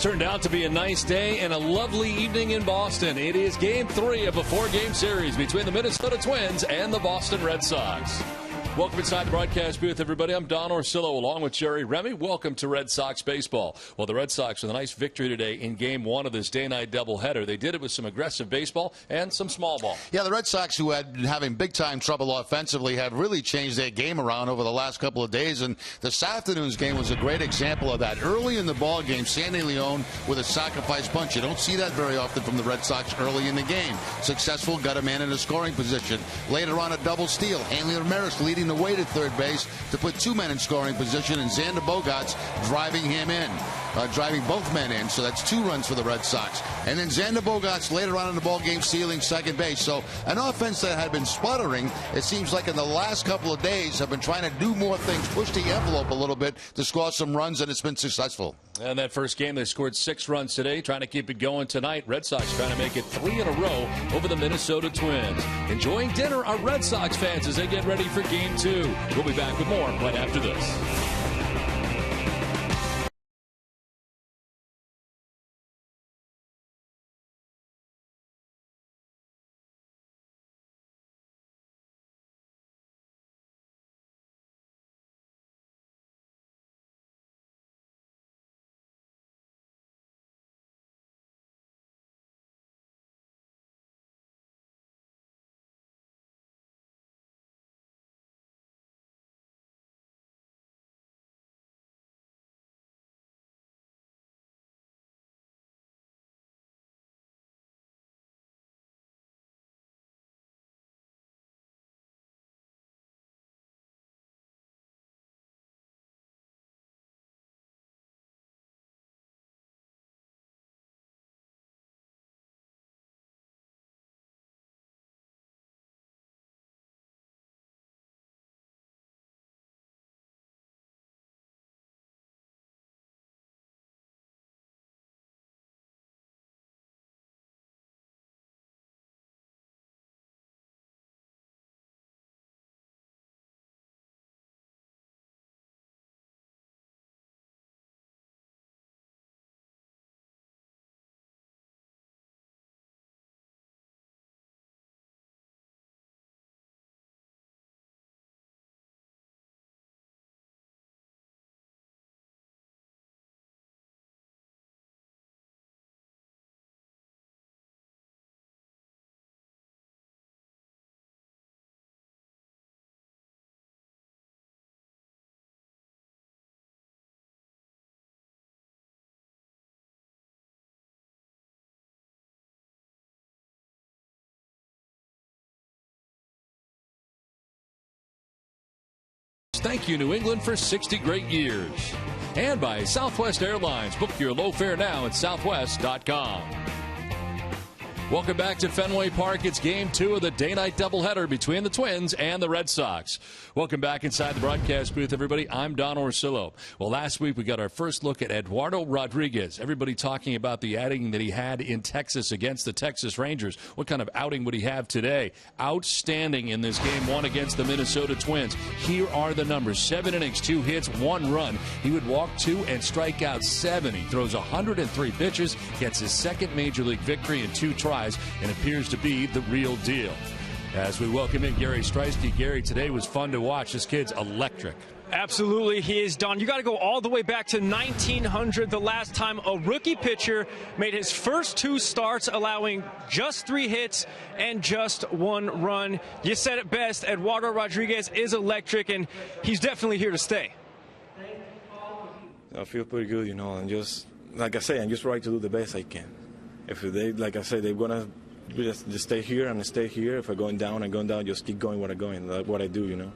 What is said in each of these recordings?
It's turned out to be a nice day and a lovely evening in Boston. It is Game 3 of a 4-game series between the Minnesota Twins and the Boston Red Sox. Welcome inside the broadcast booth, everybody. I'm Don Orsillo along with Jerry Remy. Welcome to Red Sox baseball. Well, the Red Sox with a nice victory today in Game 1 of this day-night doubleheader. They did it with some aggressive baseball and some small ball. Yeah, the Red Sox, who had been having big-time trouble offensively, have really changed their game around over the last couple of days, and this afternoon's game was a great example of that. Early in the ball game, Sandy Leon with a sacrifice bunch. You don't see that very often from the Red Sox early in the game. Successful, got a man in a scoring position. Later on, a double steal. Hanley Ramirez leading the way to third base to put two men in scoring position, and Xander Bogaerts driving him in, driving both men in. So that's 2 runs for the Red Sox. And then Xander Bogaerts later on in the ball game stealing second base. So an offense that had been sputtering, it seems like in the last couple of days, have been trying to do more things, push the envelope a little bit to score some runs, and it's been successful. And that first game, they scored 6 runs today, trying to keep it going tonight. Red Sox trying to make it 3 in a row over the Minnesota Twins. Enjoying dinner, our Red Sox fans, as they get ready for Game 2. We'll be back with more right after this. Thank you, New England, for 60 great years. And by Southwest Airlines. Book your low fare now at southwest.com. Welcome back to Fenway Park. It's Game 2 of the day-night doubleheader between the Twins and the Red Sox. Welcome back inside the broadcast booth, everybody. I'm Don Orsillo. Well, last week we got our first look at Eduardo Rodriguez. Everybody talking about the outing that he had in Texas against the Texas Rangers. What kind of outing would he have today? Outstanding in this Game 1 against the Minnesota Twins. Here are the numbers. 7 innings, 2 hits, 1 run. He would walk 2 and strike out 7. He throws 103 pitches, gets his second Major League victory in 2 tries, and appears to be the real deal. As we welcome in Gary Streisky. Gary, today was fun to watch. This kid's electric. Absolutely, he is, Don. You got to go all the way back to 1900, the last time a rookie pitcher made his first 2 starts, allowing just 3 hits and just 1 run. You said it best. Eduardo Rodriguez is electric, and he's definitely here to stay. I feel pretty good, and just, like I say, I'm just trying to do the best I can. If they, like I said, they're going to just stay here and stay here. If I'm going down, I'm going down. Just keep going what I'm going, like what I do,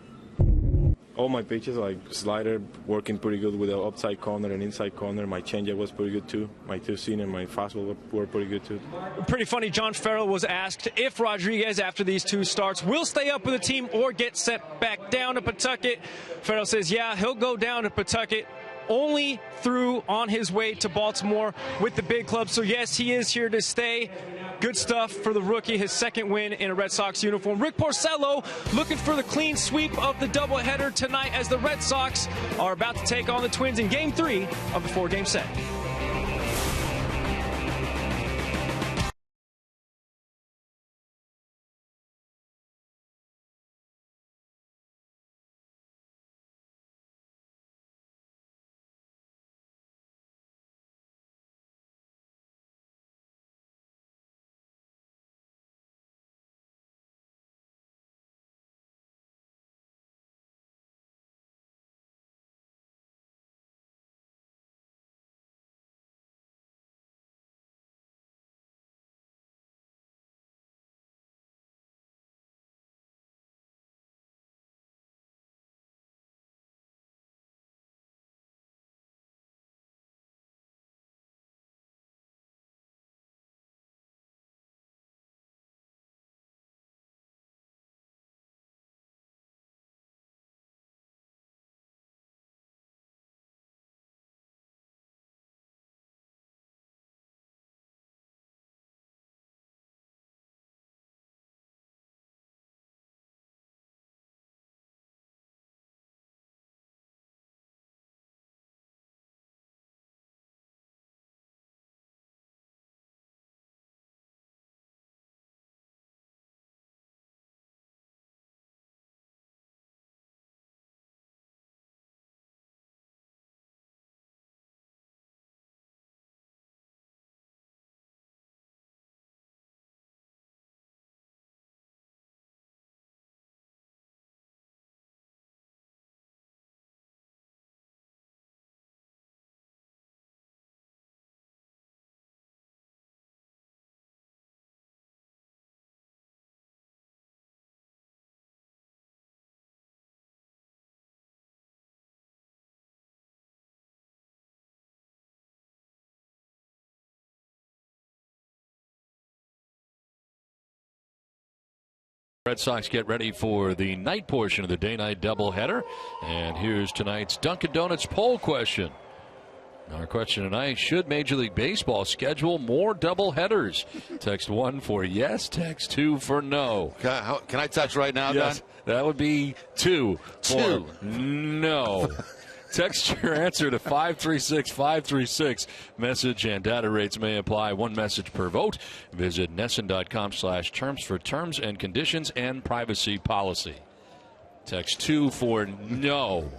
All my pitches, like slider, working pretty good with the outside corner and inside corner. My changeup was pretty good, too. My 2-seam and my fastball were pretty good, too. Pretty funny, John Farrell was asked if Rodriguez, after these 2 starts, will stay up with the team or get sent back down to Pawtucket. Farrell says, yeah, he'll go down to Pawtucket. Only through on his way to Baltimore with the big club. So, yes, he is here to stay. Good stuff for the rookie, his second win in a Red Sox uniform. Rick Porcello looking for the clean sweep of the doubleheader tonight as the Red Sox are about to take on the Twins in Game 3 of the 4-game set. Red Sox get ready for the night portion of the day-night doubleheader. And here's tonight's Dunkin' Donuts poll question. Our question tonight, should Major League Baseball schedule more doubleheaders? Text 1 for yes, text 2 for no. Can I text right now, yes, Don? That would be 2 for no. Text your answer to 536-536. Message and data rates may apply. One message per vote. Visit NESN.com/terms for terms and conditions and privacy policy. Text 2 for no.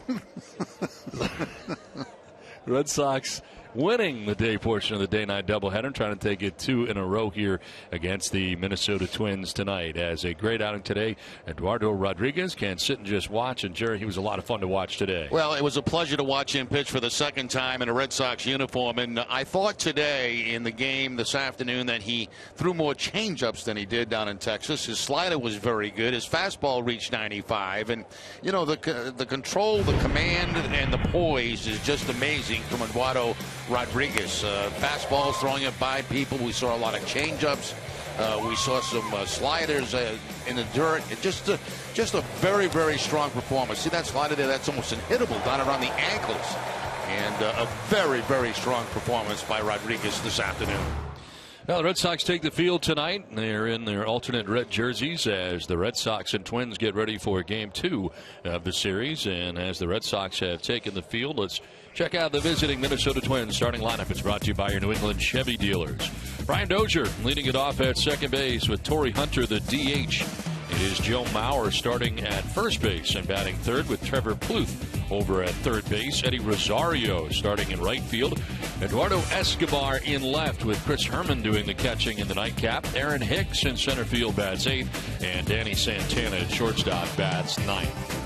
Red Sox winning the day portion of the day-night doubleheader, trying to take it 2 in a row here against the Minnesota Twins tonight. As a great outing today, Eduardo Rodriguez can sit and just watch. And, Jerry, he was a lot of fun to watch today. Well, it was a pleasure to watch him pitch for the second time in a Red Sox uniform. And I thought today in the game this afternoon that he threw more change-ups than he did down in Texas. His slider was very good. His fastball reached 95. And, you know, the control, the command, and the poise is just amazing from Eduardo Rodriguez. Fastballs throwing it by people. We saw a lot of changeups. We saw some sliders in the dirt. Just a very, very strong performance. See that slider there? That's almost unhittable down around the ankles. And a very, very strong performance by Rodriguez this afternoon. Now, the Red Sox take the field tonight. They're in their alternate red jerseys as the Red Sox and Twins get ready for Game 2 of the series. And as the Red Sox have taken the field, let's check out the visiting Minnesota Twins starting lineup. It's brought to you by your New England Chevy dealers. Brian Dozier leading it off at second base with Torrey Hunter, the DH. It is Joe Mauer starting at first base and batting third with Trevor Plouffe over at third base. Eddie Rosario starting in right field. Eduardo Escobar in left with Chris Herrmann doing the catching in the nightcap. Aaron Hicks in center field bats eighth. And Danny Santana at shortstop bats ninth.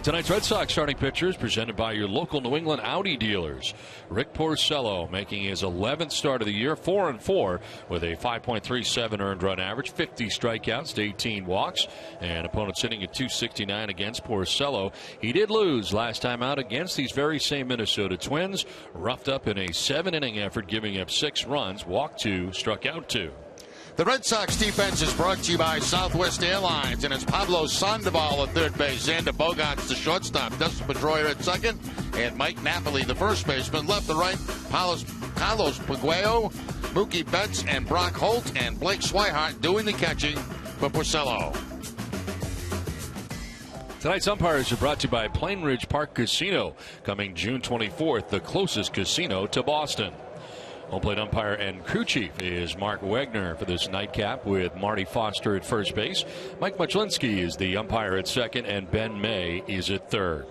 Tonight's Red Sox starting pitchers presented by your local New England Audi dealers. Rick Porcello making his 11th start of the year, 4-4 with a 5.37 earned run average, 50 strikeouts to 18 walks, and opponents sitting at 269 against Porcello. He did lose last time out against these very same Minnesota Twins, roughed up in a 7-inning effort, giving up 6 runs, walked 2, struck out 2. The Red Sox defense is brought to you by Southwest Airlines, and it's Pablo Sandoval at third base, Xander Bogaerts the shortstop, Dustin Pedroia at second, and Mike Napoli, the first baseman. Left to right, Carlos Paguayo, Mookie Betts, and Brock Holt, and Blake Swihart doing the catching for Porcello. Tonight's umpires are brought to you by Plain Ridge Park Casino, coming June 24th, the closest casino to Boston. Home plate umpire and crew chief is Mark Wagner for this nightcap with Marty Foster at first base. Mike Muchlinski is the umpire at second, and Ben May is at third.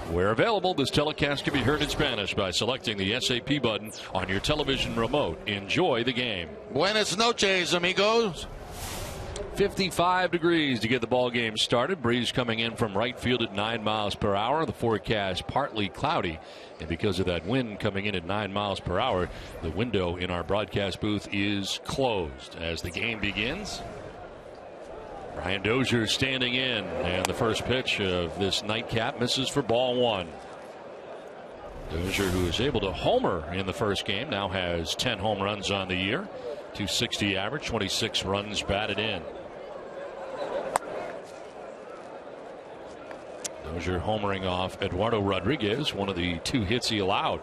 Where available, this telecast can be heard in Spanish by selecting the SAP button on your television remote. Enjoy the game. Buenas noches, amigos. 55 degrees to get the ball game started. Breeze coming in from right field at 9 miles per hour. The forecast partly cloudy. And because of that wind coming in at 9 miles per hour, the window in our broadcast booth is closed as the game begins. Brian Dozier standing in, and the first pitch of this nightcap misses for ball 1. Dozier, who was able to homer in the first game, now has 10 home runs on the year. 260 average, 26 runs batted in. Dozier homering off Eduardo Rodriguez, one of the 2 hits he allowed.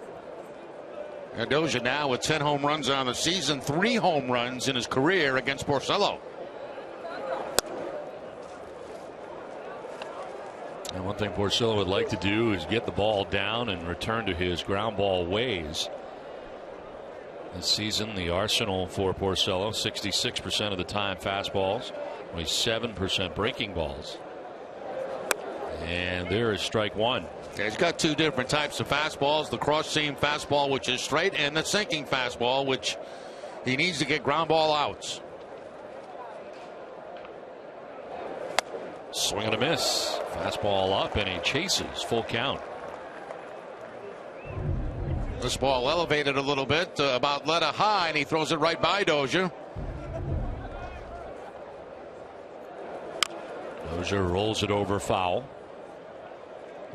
And Dozier now with 10 home runs on the season, 3 home runs in his career against Porcello. And one thing Porcello would like to do is get the ball down and return to his ground ball ways. This season, the arsenal for Porcello, 66% of the time fastballs, only 7% breaking balls. And there is strike 1. Yeah, he's got 2 different types of fastballs, the cross-seam fastball, which is straight, and the sinking fastball, which he needs to get ground ball outs. Swing and a miss. Fastball up, and he chases. Full count. This ball elevated a little bit, about letter high, and he throws it right by Dozier. Dozier rolls it over foul.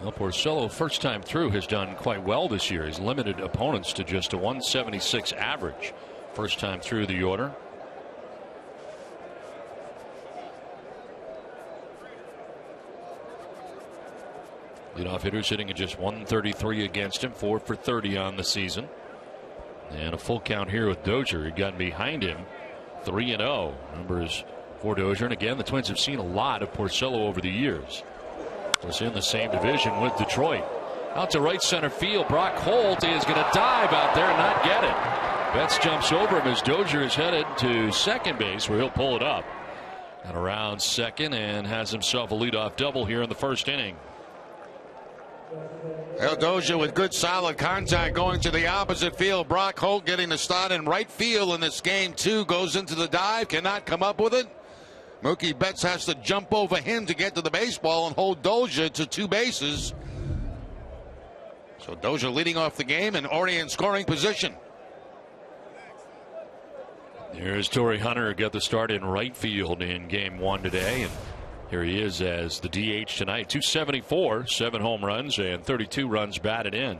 Well, Porcello, first time through, has done quite well this year. He's limited opponents to just a 176 average. First time through the order. Leadoff hitters hitting at just 133 against him, 4 for 30 on the season. And a full count here with Dozier. He got behind him 3-0. Numbers for Dozier. And again, the Twins have seen a lot of Porcello over the years. Was in the same division with Detroit. Out to right center field. Brock Holt is going to dive out there and not get it. Betts jumps over him as Dozier is headed to second base where he'll pull it up. And around second and has himself a leadoff double here in the first inning. Dozier with good solid contact going to the opposite field. Brock Holt getting the start in right field in this game too. Goes into the dive, cannot come up with it. Mookie Betts has to jump over him to get to the baseball and hold Dozier to 2 bases. So Dozier leading off the game and already in scoring position. Here's Torrey Hunter, got the start in right field in game 1 today, and here he is as the DH tonight. 274, 7 home runs and 32 runs batted in.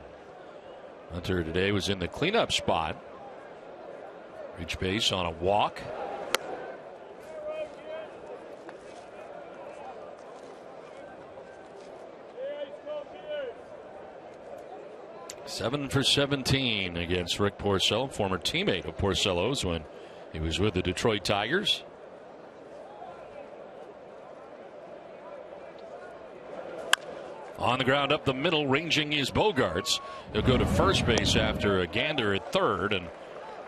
Hunter today was in the cleanup spot. Reach base on a walk. Seven for 17 against Rick Porcello, former teammate of Porcello's when he was with the Detroit Tigers. On the ground up the middle, ranging is Bogarts. He'll go to first base after a gander at third, and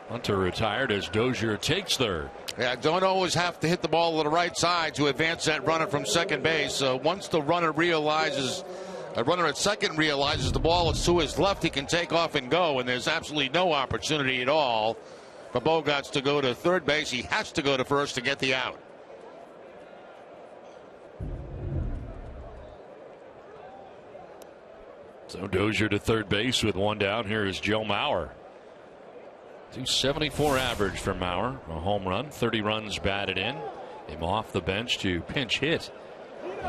Hunter retired as Dozier takes third. Yeah, don't always have to hit the ball to the right side to advance that runner from second base. Once the runner realizes, a runner at second realizes the ball is to his left, he can take off and go, and there's absolutely no opportunity at all for Bogarts to go to third base. He has to go to first to get the out. So Dozier to third base with 1 down. Here is Joe Mauer. 274 average for Mauer. A home run, 30 runs batted in. Came off the bench to pinch hit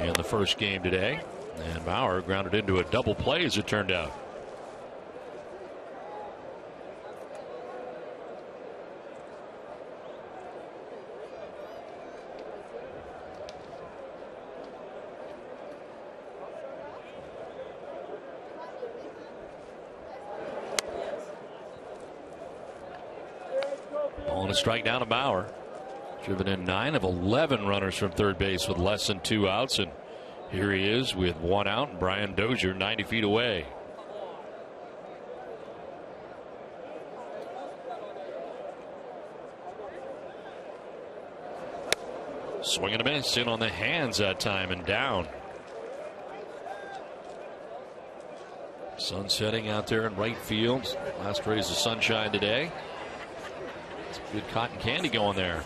in the first game today. And Mauer grounded into a double play as it turned out. On a strike down to Bauer. Driven in 9 of 11 runners from third base with less than 2 outs. And here he is with 1 out. And Brian Dozier 90 feet away. Swing and a miss in on the hands that time and down. Sun setting out there in right field. Last rays of sunshine today. Good cotton candy going there.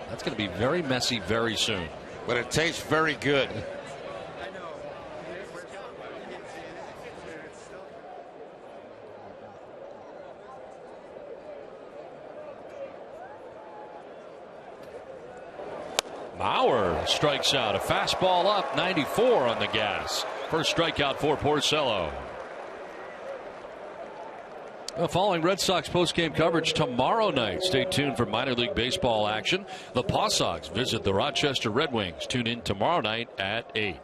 That's going to be very messy very soon. But it tastes very good. Mauer strikes out. A fastball up, 94 on the gas. First strikeout for Porcello. Following Red Sox postgame coverage tomorrow night. Stay tuned for minor league baseball action. The Paw Sox visit the Rochester Red Wings. Tune in tomorrow night at 8.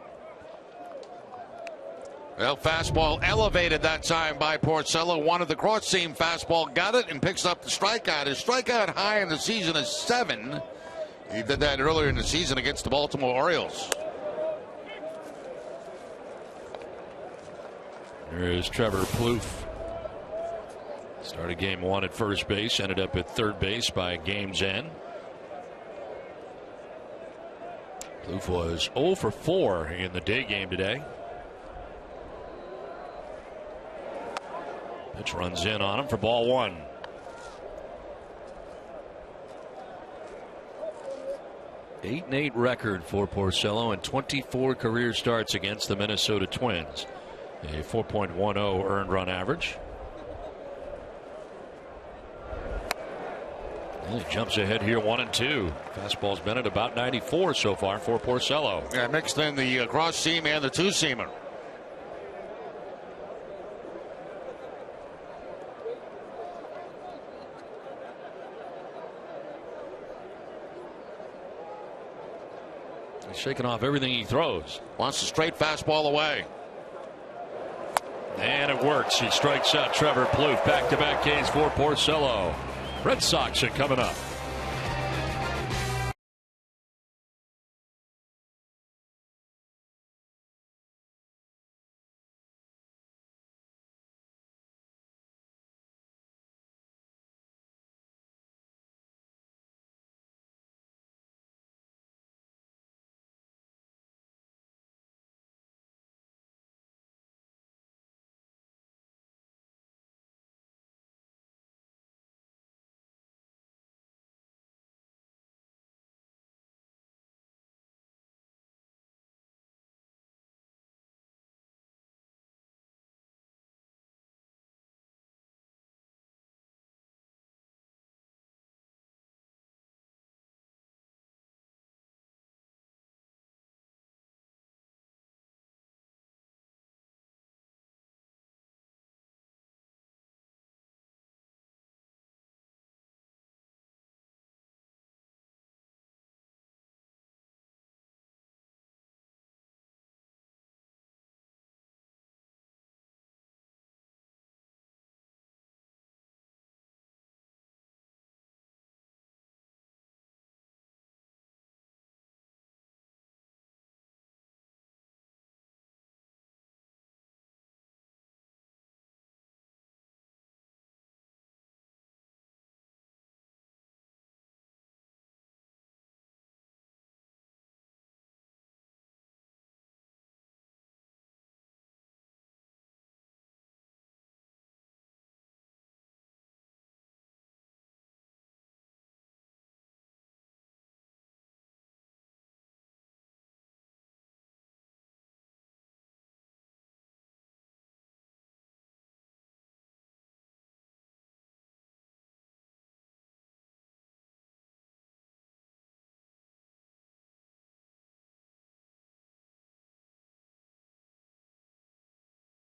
Well, fastball elevated that time by Porcello. Wanted the cross seam fastball, got it, and picks up the strikeout. His strikeout high in the season is 7. He did that earlier in the season against the Baltimore Orioles. There is Trevor Plouffe. Started game 1 at first base, ended up at third base by game's end. Plouffe was 0 for 4 in the day game today. Pitch runs in on him for ball 1. Eight and 8 record for Porcello and 24 career starts against the Minnesota Twins. A 4.10 earned run average. And he jumps ahead here 1-2. Fastball's been at about 94 so far for Porcello. Yeah, mixed in the cross seam and the two seamer. He's shaking off everything he throws. Wants a straight fastball away. And it works. He strikes out Trevor Plouffe. Back-to-back Ks for Porcello. Red Sox are coming up.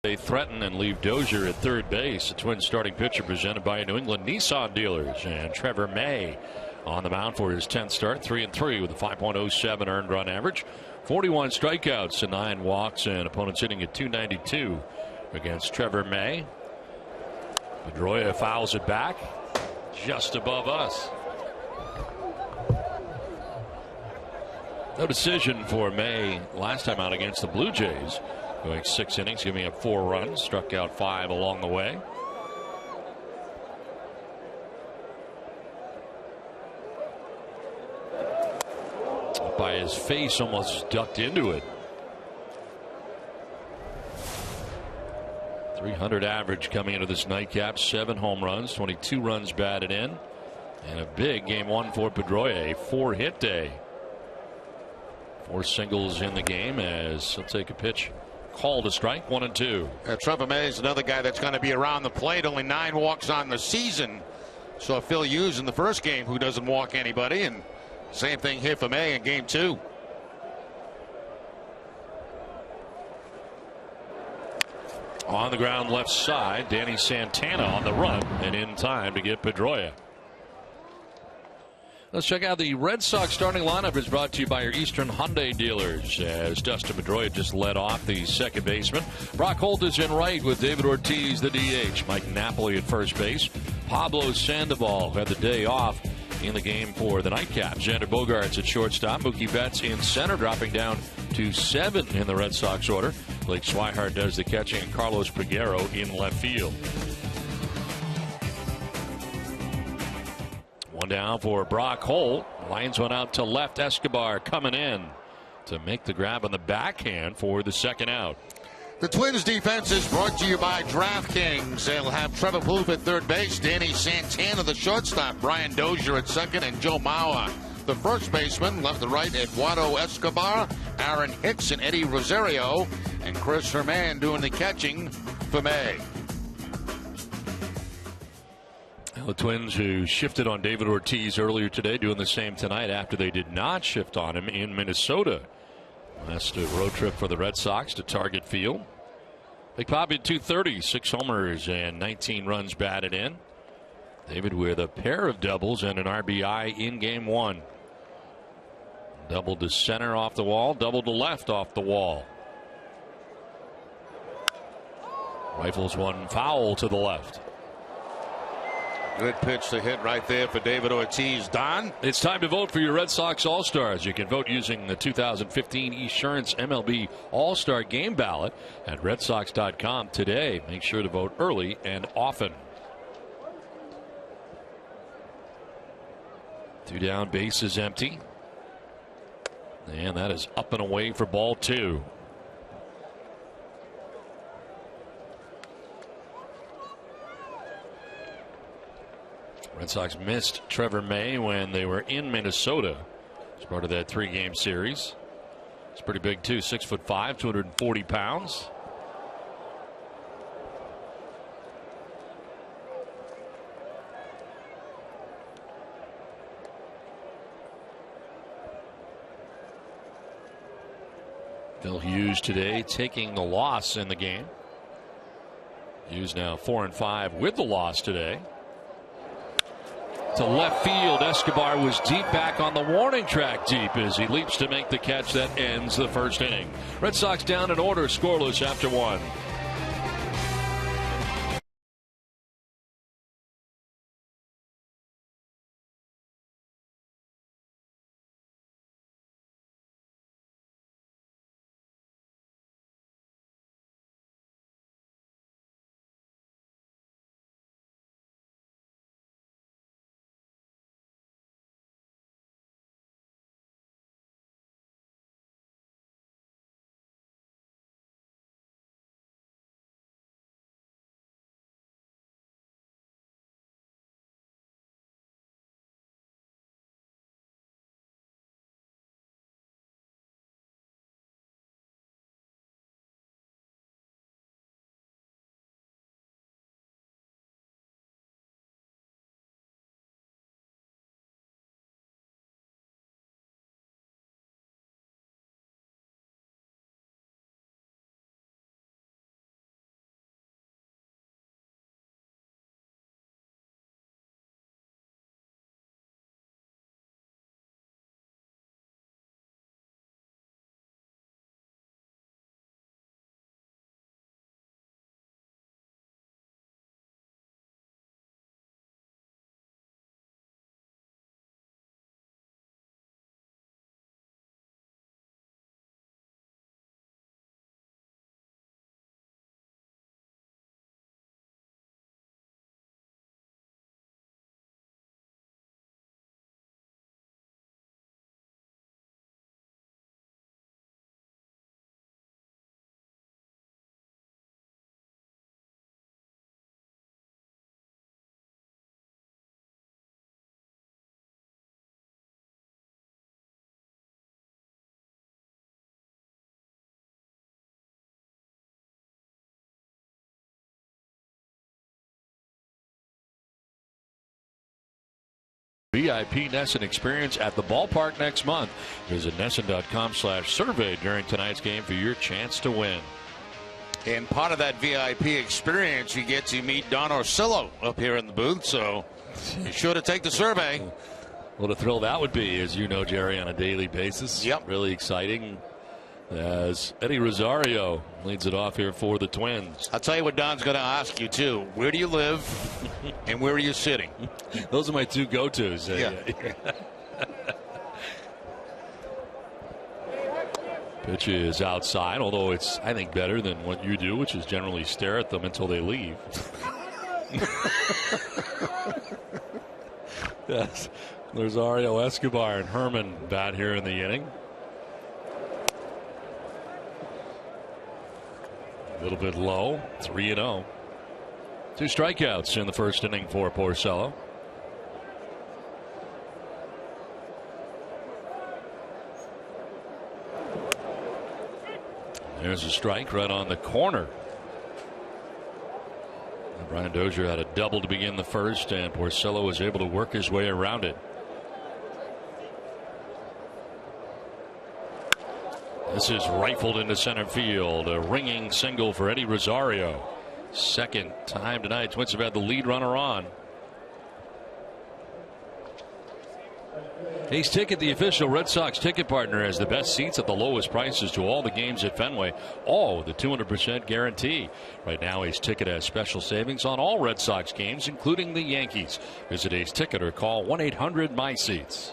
They threaten and leave Dozier at third base. The Twins starting pitcher presented by New England Nissan dealers. And Trevor May on the mound for his 10th start, 3-3 with a 5.07 earned run average, 41 strikeouts and 9 walks, and opponents hitting at .292 against Trevor May. Pedroia fouls it back just above us. No decision for May last time out against the Blue Jays. Going 6 innings, giving up 4 runs, struck out 5 along the way. By his face, almost ducked into it. .300 average coming into this nightcap. 7 home runs, 22 runs batted in, and a big game 1 for Pedroia. A 4-hit day. 4 singles in the game as he'll take a pitch. Called a strike, 1-2. Trevor May is another guy that's going to be around the plate. Only 9 walks on the season. So Phil Hughes in the first game, who doesn't walk anybody, and same thing here for May in game 2. On the ground left side, Danny Santana on the run and in time to get Pedroia. Let's check out the Red Sox starting lineup. Is brought to you by your Eastern Hyundai dealers, as Dustin Pedroia just led off the second baseman. Brock Holt is in right with David Ortiz, the DH. Mike Napoli at first base. Pablo Sandoval had the day off in the game for the nightcap. Xander Bogaerts at shortstop. Mookie Betts in center, dropping down to 7 in the Red Sox order. Blake Swihart does the catching, and Carlos Peguero in left field. One down for Brock Holt. Lines one out to left. Escobar coming in to make the grab on the backhand for the second out. The Twins defense is brought to you by DraftKings. They'll have Trevor Plouffe at third base, Danny Santana the shortstop, Brian Dozier at second, and Joe Mauer the first baseman. Left to right, Eduardo Escobar, Aaron Hicks, and Eddie Rosario, and Chris Herrmann doing the catching for May. The Twins, who shifted on David Ortiz earlier today, doing the same tonight after they did not shift on him in Minnesota. Last road trip for the Red Sox to Target Field. Big Poppy at 230, 6 homers and 19 runs batted in. David with a pair of doubles and an RBI in game 1. Double to center off the wall, double to left off the wall. Rifles one foul to the left. Good pitch to hit right there for David Ortiz. Don? It's time to vote for your Red Sox All-Stars. You can vote using the 2015 Esurance MLB All-Star Game ballot at RedSox.com today. Make sure to vote early and often. 2 down, base is empty. And that is up and away for ball 2. Red Sox missed Trevor May when they were in Minnesota as part of that 3-game series. It's pretty big too, 6'5", 240 pounds. Phil Hughes today taking the loss in the game. Hughes now 4-5 with the loss today. To left field, Escobar was deep back on the warning track deep as he leaps to make the catch that ends the first inning. Red Sox down in order, scoreless after 1. VIP NESN experience at the ballpark next month. Visit NESN.com/survey during tonight's game for your chance to win. And part of that VIP experience, you get to meet Don Orsillo up here in the booth, so be sure to take the survey. What a thrill that would be, as you know, Jerry, on a daily basis. Yep. Really exciting. As Eddie Rosario leads it off here for the Twins. I'll tell you what Don's going to ask you, too. Where do you live and where are you sitting? Those are my 2 go-tos. Yeah. Pitch is outside, although it's, I think, better than what you do, which is generally stare at them until they leave. Yes. Rosario, Escobar, and Herrmann bat here in the inning. A little bit low, 3-0. 2 strikeouts in the first inning for Porcello. There's a strike right on the corner. And Brian Dozier had a double to begin the first, and Porcello was able to work his way around it. This is rifled into center field. A ringing single for Eddie Rosario. Second time tonight Twins have had the lead runner on. Ace Ticket, the official Red Sox ticket partner, has the best seats at the lowest prices to all the games at Fenway, all with a 200% guarantee. Right now, Ace Ticket has special savings on all Red Sox games, including the Yankees. Visit Ace Ticket or call 1-800-MY-SEATS.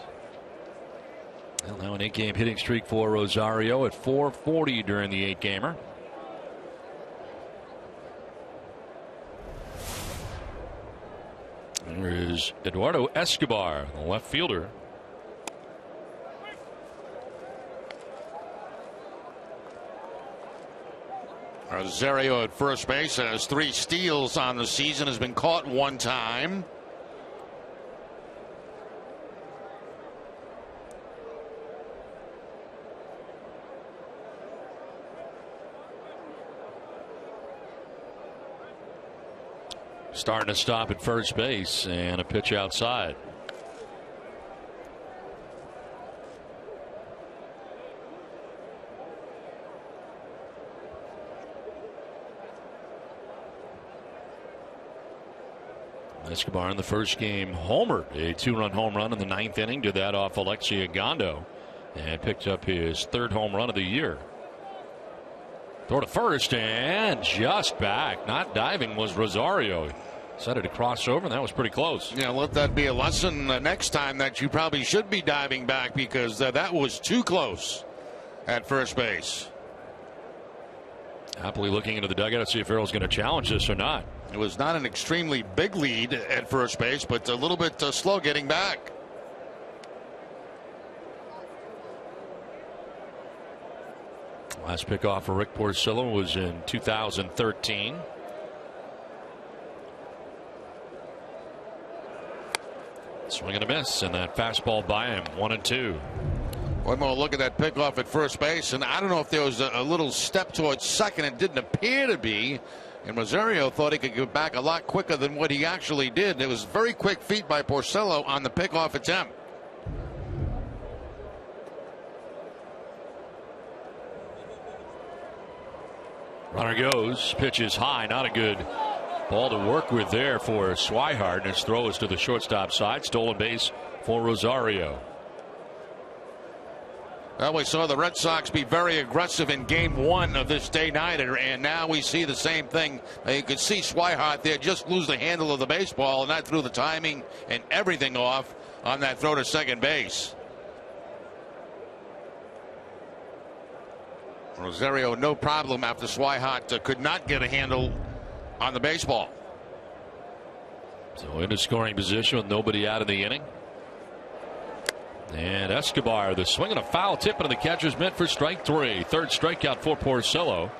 Well, now an 8-game hitting streak for Rosario at .440 during the 8-gamer. There is Eduardo Escobar, the left fielder. Rosario at first base has 3 steals on the season, has been caught 1 time. Starting to stop at first base and a pitch outside. Escobar in the first game homered, a 2-run home run in the 9th inning. Did that off Alexia Gondo and picked up his 3rd home run of the year. Throw to first and just back. Not diving was Rosario. Decided to cross over, and that was pretty close. Yeah, let that be a lesson next time that you probably should be diving back, because that was too close at first base. Happily looking into the dugout to see if Errol's going to challenge this or not. It was not an extremely big lead at first base, but a little bit slow getting back. Last pickoff for Rick Porcello was in 2013. Swing and a miss, and that fastball by him, 1-2. One more look at that pickoff at first base, and I don't know if there was a little step towards second. It didn't appear to be, and Rosario thought he could get back a lot quicker than what he actually did. It was very quick feet by Porcello on the pickoff attempt. Runner goes, pitch is high, not a good ball to work with there for Swihart, and his throw is to the shortstop side. Stolen base for Rosario. Well, we saw the Red Sox be very aggressive in game 1 of this day-nighter, and now we see the same thing. You could see Swihart there just lose the handle of the baseball, and that threw the timing and everything off on that throw to second base. Rosario no problem after Swihart could not get a handle on the baseball. So into scoring position with nobody out of the inning. And Escobar, the swing and a foul tip into the catcher's mitt for strike 3. 3rd strikeout for Porcello.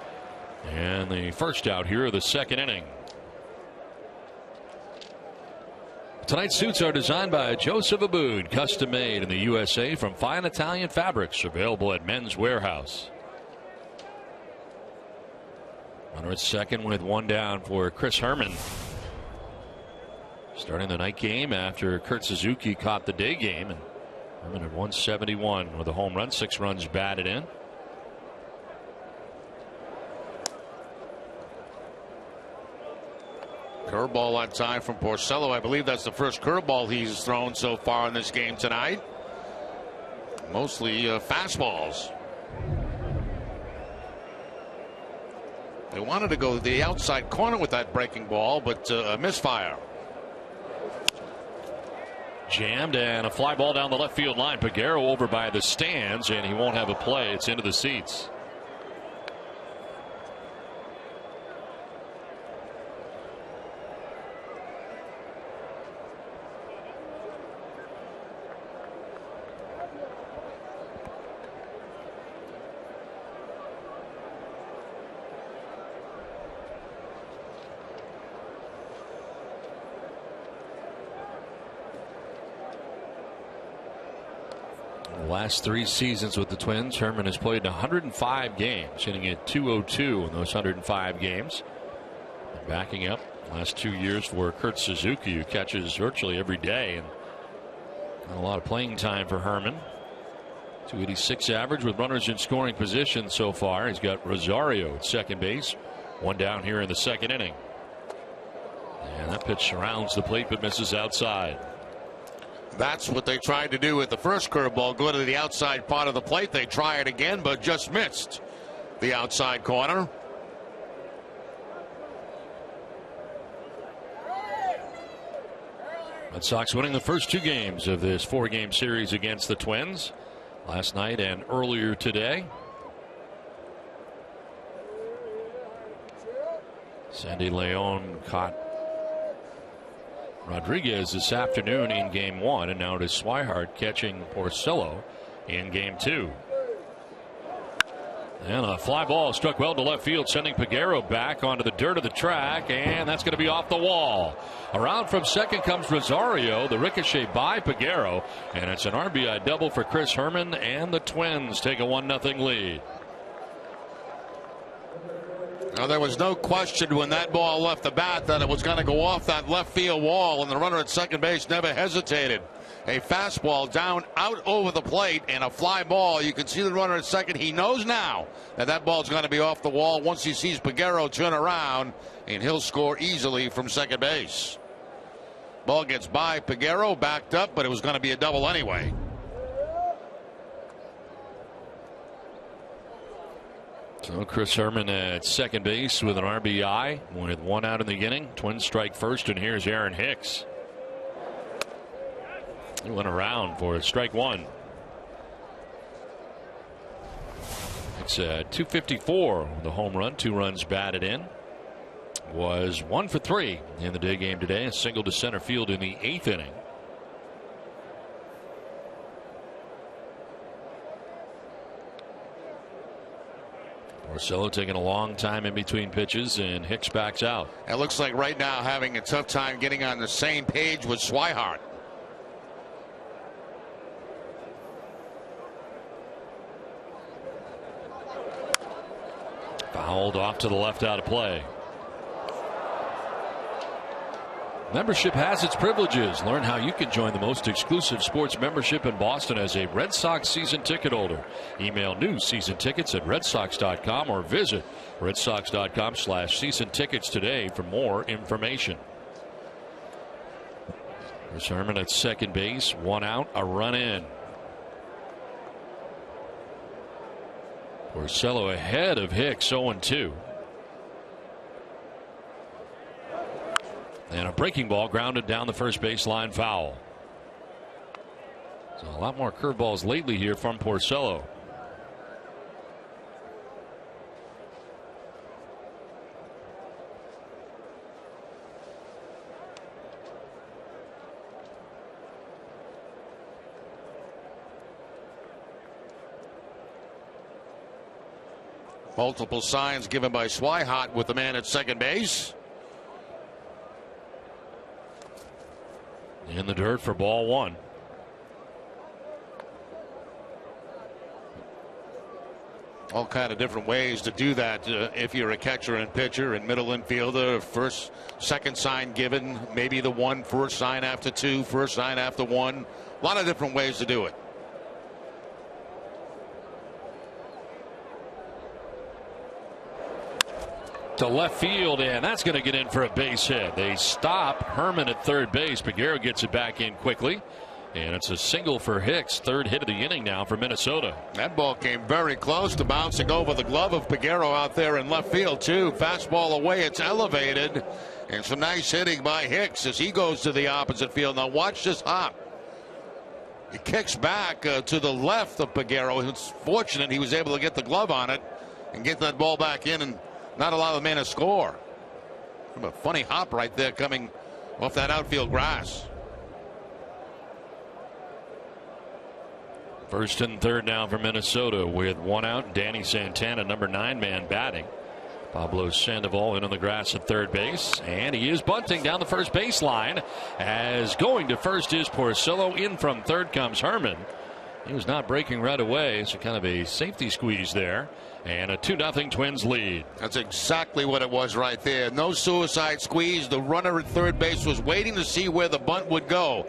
And the first out here of the 2nd inning. Tonight's suits are designed by Joseph Abood, custom made in the USA from fine Italian fabrics, available at Men's Warehouse. Runner at second with 1 down for Chris Herrmann. Starting the night game after Kurt Suzuki caught the day game, and Herrmann at 171 with a home run, 6 runs batted in. Curveball on time from Porcello. I believe that's the first curveball he's thrown so far in this game tonight. Mostly fastballs. They wanted to go to the outside corner with that breaking ball, but a misfire. Jammed, and a fly ball down the left field line. Peguero over by the stands, and he won't have a play. It's into the seats. Last 3 seasons with the Twins, Herrmann has played 105 games, hitting at .202 in those 105 games. And backing up last 2 years for Kurt Suzuki, who catches virtually every day, and not a lot of playing time for Herrmann. .286 average with runners in scoring position so far. He's got Rosario at second base, 1 down here in the 2nd inning. And that pitch surrounds the plate but misses outside. That's what they tried to do with the first curveball. Go to the outside part of the plate. They try it again, but just missed the outside corner. Red Sox winning the first 2 games of this 4-game series against the Twins last night and earlier today. Sandy Leon caught Rodriguez this afternoon in game 1, and now it is Swihart catching Porcello in game 2. And a fly ball struck well to left field, sending Peguero back onto the dirt of the track, and that's going to be off the wall. Around from second comes Rosario, the ricochet by Peguero, and it's an RBI double for Chris Herrmann, and the Twins take a 1-0 lead. Now, there was no question when that ball left the bat that it was going to go off that left field wall, and the runner at second base never hesitated. A fastball down out over the plate and a fly ball. You can see the runner at second. He knows now that that ball's going to be off the wall once he sees Peguero turn around, and he'll score easily from second base. Ball gets by Peguero, backed up, but it was going to be a double anyway. So Chris Herrmann at second base with an RBI with 1 out in the inning. Twins strike first, and here's Aaron Hicks. He went around for strike 1. It's 254, the home run, 2 runs batted in. Was 1 for 3 in the day game today. A single to center field in the 8th inning. Porcello taking a long time in between pitches, and Hicks backs out. It looks like right now having a tough time getting on the same page with Swihart. Fouled off to the left, out of play. Membership has its privileges. Learn how you can join the most exclusive sports membership in Boston as a Red Sox season ticket holder. Email new season tickets at redsox.com or visit redsox.com/season tickets today for more information. Chris Herrmann at second base, 1 out, a run in. Porcello ahead of Hicks, 0-2. And a breaking ball grounded down the first baseline, foul. So a lot more curveballs lately here from Porcello. Multiple signs given by Swihart with the man at second base. In the dirt for ball 1. All kind of different ways to do that if you're a catcher and pitcher and middle infielder. First, second sign given, maybe the 1, first sign after 2, first sign after 1. A lot of different ways to do it. To left field, and that's going to get in for a base hit. They stop Herrmann at third base. Peguero gets it back in quickly, and it's a single for Hicks. 3rd hit of the inning now for Minnesota. That ball came very close to bouncing over the glove of Peguero out there in left field too. Fastball away, it's elevated, and some nice hitting by Hicks as he goes to the opposite field. Now watch this hop. He kicks back to the left of Peguero. It's fortunate he was able to get the glove on it and get that ball back in and not allow the man to score. A funny hop right there coming off that outfield grass. First and third now for Minnesota with 1 out. Danny Santana, number 9 man, batting. Pablo Sandoval in on the grass at third base, and he is bunting down the first baseline. As going to first is Porcello. In from third comes Herrmann. He was not breaking right away, so kind of a safety squeeze there. And a 2-0 Twins lead. That's exactly what it was right there. No suicide squeeze. The runner at third base was waiting to see where the bunt would go.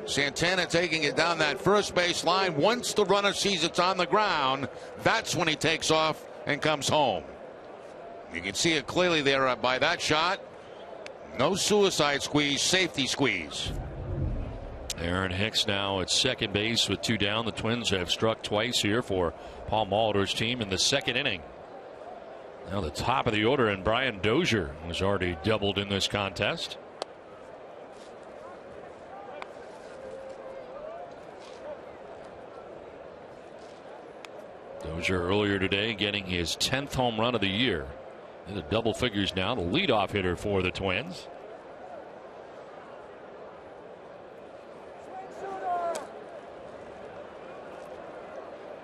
Santana taking it down that first base line. Once the runner sees it's on the ground, that's when he takes off and comes home. You can see it clearly there by that shot. No suicide squeeze, safety squeeze. Aaron Hicks now at second base with 2 down. The Twins have struck twice here for Paul Molitor's team in the second inning. Now the top of the order, and Brian Dozier was already doubled in this contest. Dozier earlier today getting his 10th home run of the year. In the double figures now, the leadoff hitter for the Twins.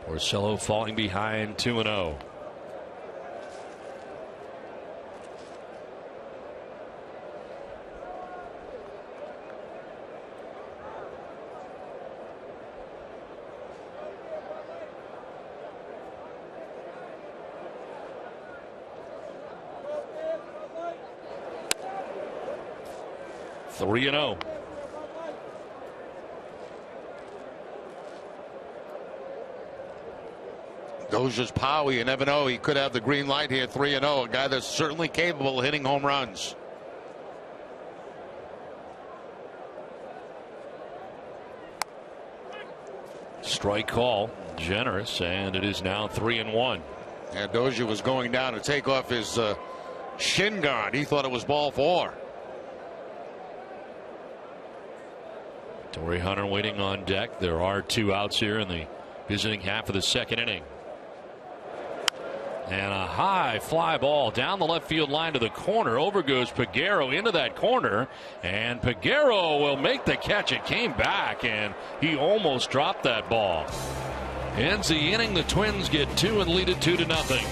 Porcello falling behind 2-0. Three and 0. Dozier's power, you never know. He could have the green light here. 3-0. A guy that's certainly capable of hitting home runs. Strike call, generous, and it is now 3-1. And Dozier was going down to take off his shin guard. He thought it was ball 4. Torrey Hunter waiting on deck. There are 2 outs here in the visiting half of the second inning. And a high fly ball down the left field line to the corner. Over goes Peguero into that corner, and Peguero will make the catch. It came back, and he almost dropped that ball. Ends the inning. The Twins get 2 and lead it 2-0.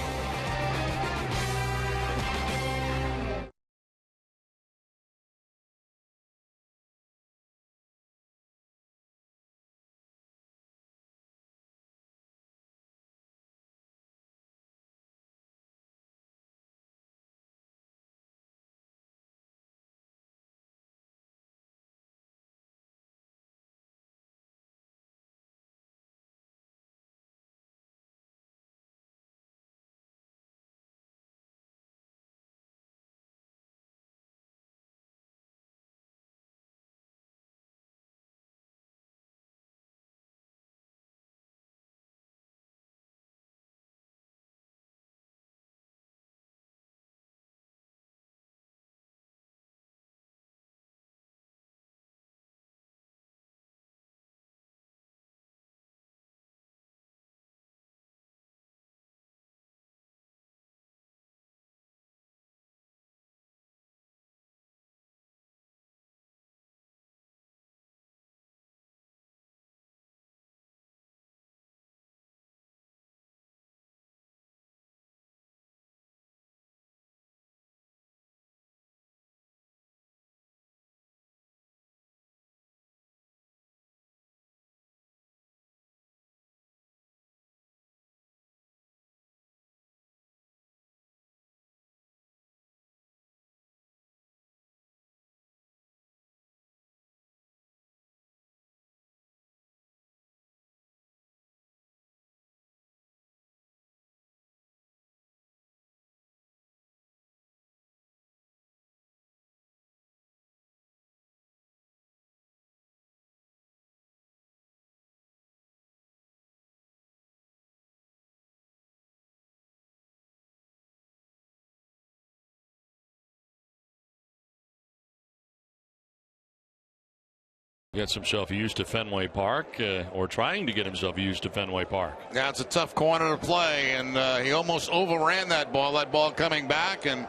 Gets himself used to Fenway Park, or trying to get himself used to Fenway Park. Yeah, it's a tough corner to play, and he almost overran that ball. That ball coming back, and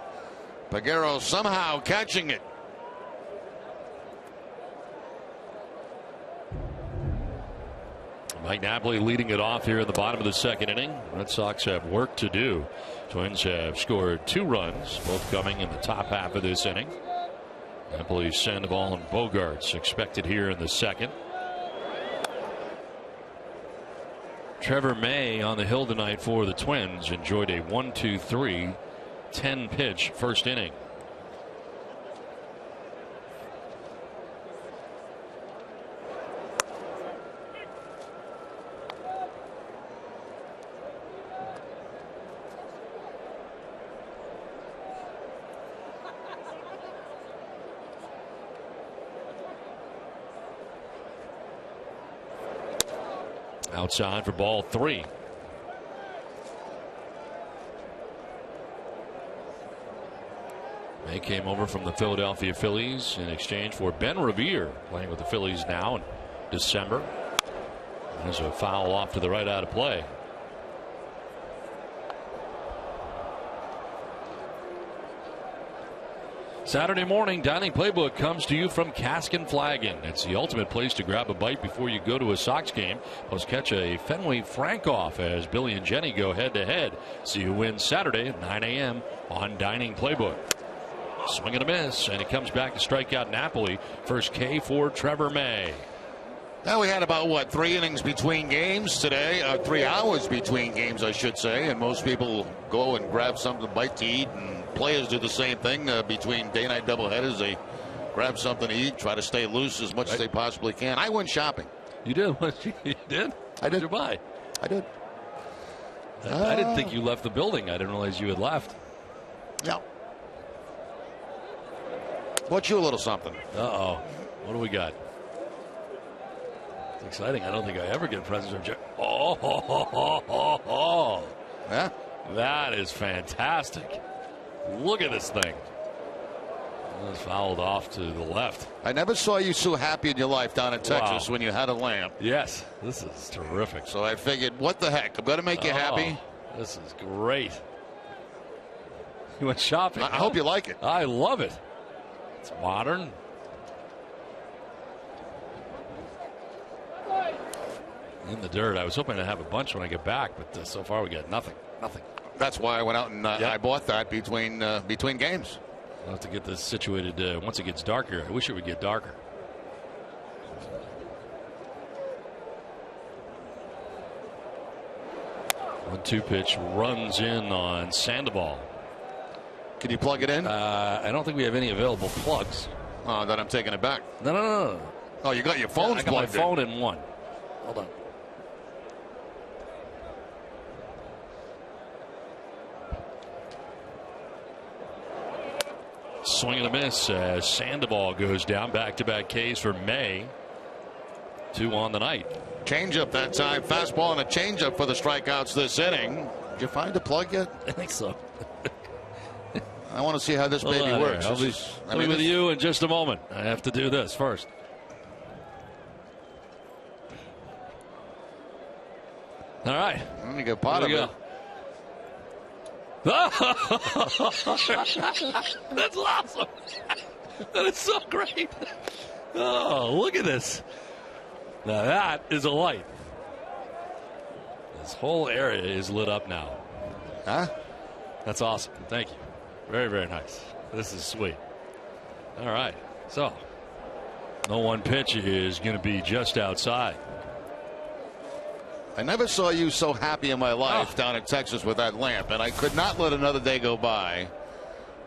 Peguero somehow catching it. Mike Napoli leading it off here in the bottom of the second inning. Red Sox have work to do. Twins have scored 2 runs, both coming in the top half of this inning. Napoli, Sandoval, and Bogarts expected here in the second. Trevor May on the hill tonight for the Twins enjoyed a 1-2-3 10-pitch first inning. Outside for ball 3. May came over from the Philadelphia Phillies in exchange for Ben Revere, playing with the Phillies now in December. There's a foul off to the right out of play. Saturday morning dining playbook comes to you from Cask and Flagon. It's the ultimate place to grab a bite before you go to a Sox game. Plus catch a Fenway Frank-Off as Billy and Jenny go head-to-head. See who wins Saturday at 9 a.m. on Dining Playbook. Swing and a miss, and he comes back to strike out Napoli. First K for Trevor May. Now we had about, 3 innings between games today, 3 hours between games, I should say, and most people go and grab something to bite to eat, and players do the same thing between day-night doubleheaders. They grab something to eat, try to stay loose as much as they possibly can. I went shopping. You did? You did? I did. What did you buy? I did. I didn't think you left the building. I didn't realize you had left. Yeah. Bought you a little something. Uh-oh. What do we got? It's exciting. I don't think I ever get presents from Jeff. Oh. Yeah? That is fantastic. Look at this thing. It was fouled off to the left. I never saw you so happy in your life down in Texas when you had a lamp. Yes. This is terrific. So I figured, what the heck? I'm going to make you happy. This is great. You went shopping. I hope you like it. I love it. It's modern. In the dirt. I was hoping to have a bunch when I get back, but so far we got nothing. Nothing. That's why I went out and I bought that between games. I'll have to get this situated once it gets darker. I wish it would get darker. One-two pitch runs in on Sandoval. Can you plug it in? I don't think we have any available plugs. Oh, then I'm taking it back. No. Oh, you got your phones plugged in. I got my phone in one. Hold on. Swing and a miss as Sandoval goes down. Back-to-back Ks for May. 2 on the night. Changeup that time. Fastball and a changeup for the strikeouts this inning. Did you find the plug yet? I think so. I want to see how this baby works. I'll be with you in just a moment. I have to do this first. All right. Let me get part of it. That's awesome. That is so great. Oh, look at this. Now that is a light. This whole area is lit up now. Huh? That's awesome. Thank you. Very, very nice. This is sweet. All right. So, no one pitch is going to be just outside. I never saw you so happy in my life down in Texas with that lamp, and I could not let another day go by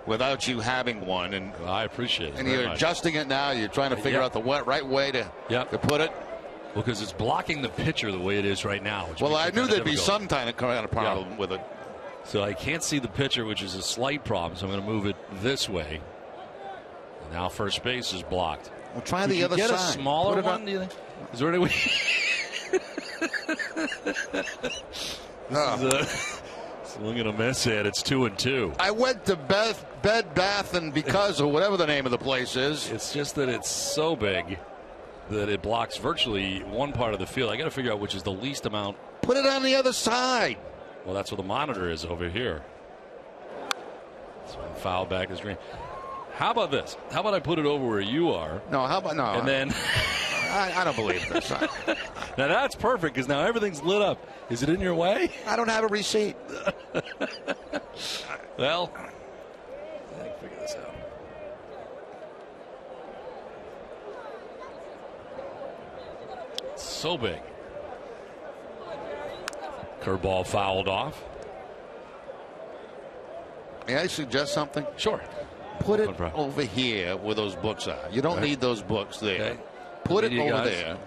without you having one. And I appreciate it. And you're adjusting it now. You're trying to figure out the right way to put it. Well, because it's blocking the pitcher the way it is right now. Well, I knew there'd be some kind of problem with it. So I can't see the pitcher, which is a slight problem. So I'm going to move it this way. And now first base is blocked. Well, try the other side. Get a smaller one, do you think? Is there any way? Swing and a miss at it's 2-2. I went to Bed Bath and Because or whatever the name of the place is. It's just that it's so big that it blocks virtually one part of the field. I got to figure out which is the least amount. Put it on the other side. Well, that's where the monitor is over here. So foul back is green. How about this? How about I put it over where you are? No, how about no? And then I don't believe this. Now that's perfect because now everything's lit up. Is it in your way? I don't have a receipt. Well, I can figure this out. It's so big. Curveball fouled off. May I suggest something? Sure. Put it over here where those books are. You don't need those books there. Okay. Put it over there.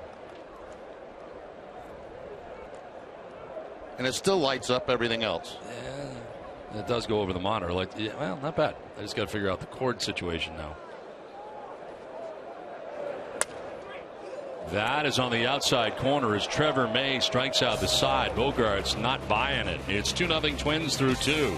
And it still lights up everything else. Yeah, it does go over the monitor. Well, not bad. I just got to figure out the cord situation now. That is on the outside corner as Trevor May strikes out the side. Bogart's not buying it. It's 2-0 Twins through 2.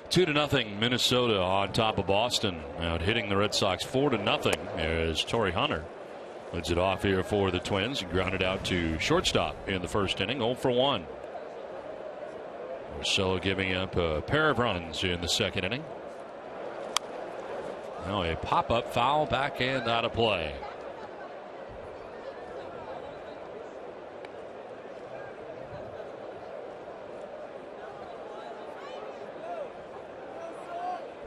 Two to nothing Minnesota on top of Boston. Out hitting the Red Sox 4-0 as Torrey Hunter leads it off here for the Twins. He grounded out to shortstop in the first inning, 0 for 1. Marcelo giving up a pair of runs in the second inning. Now a pop-up foul, backhand out of play.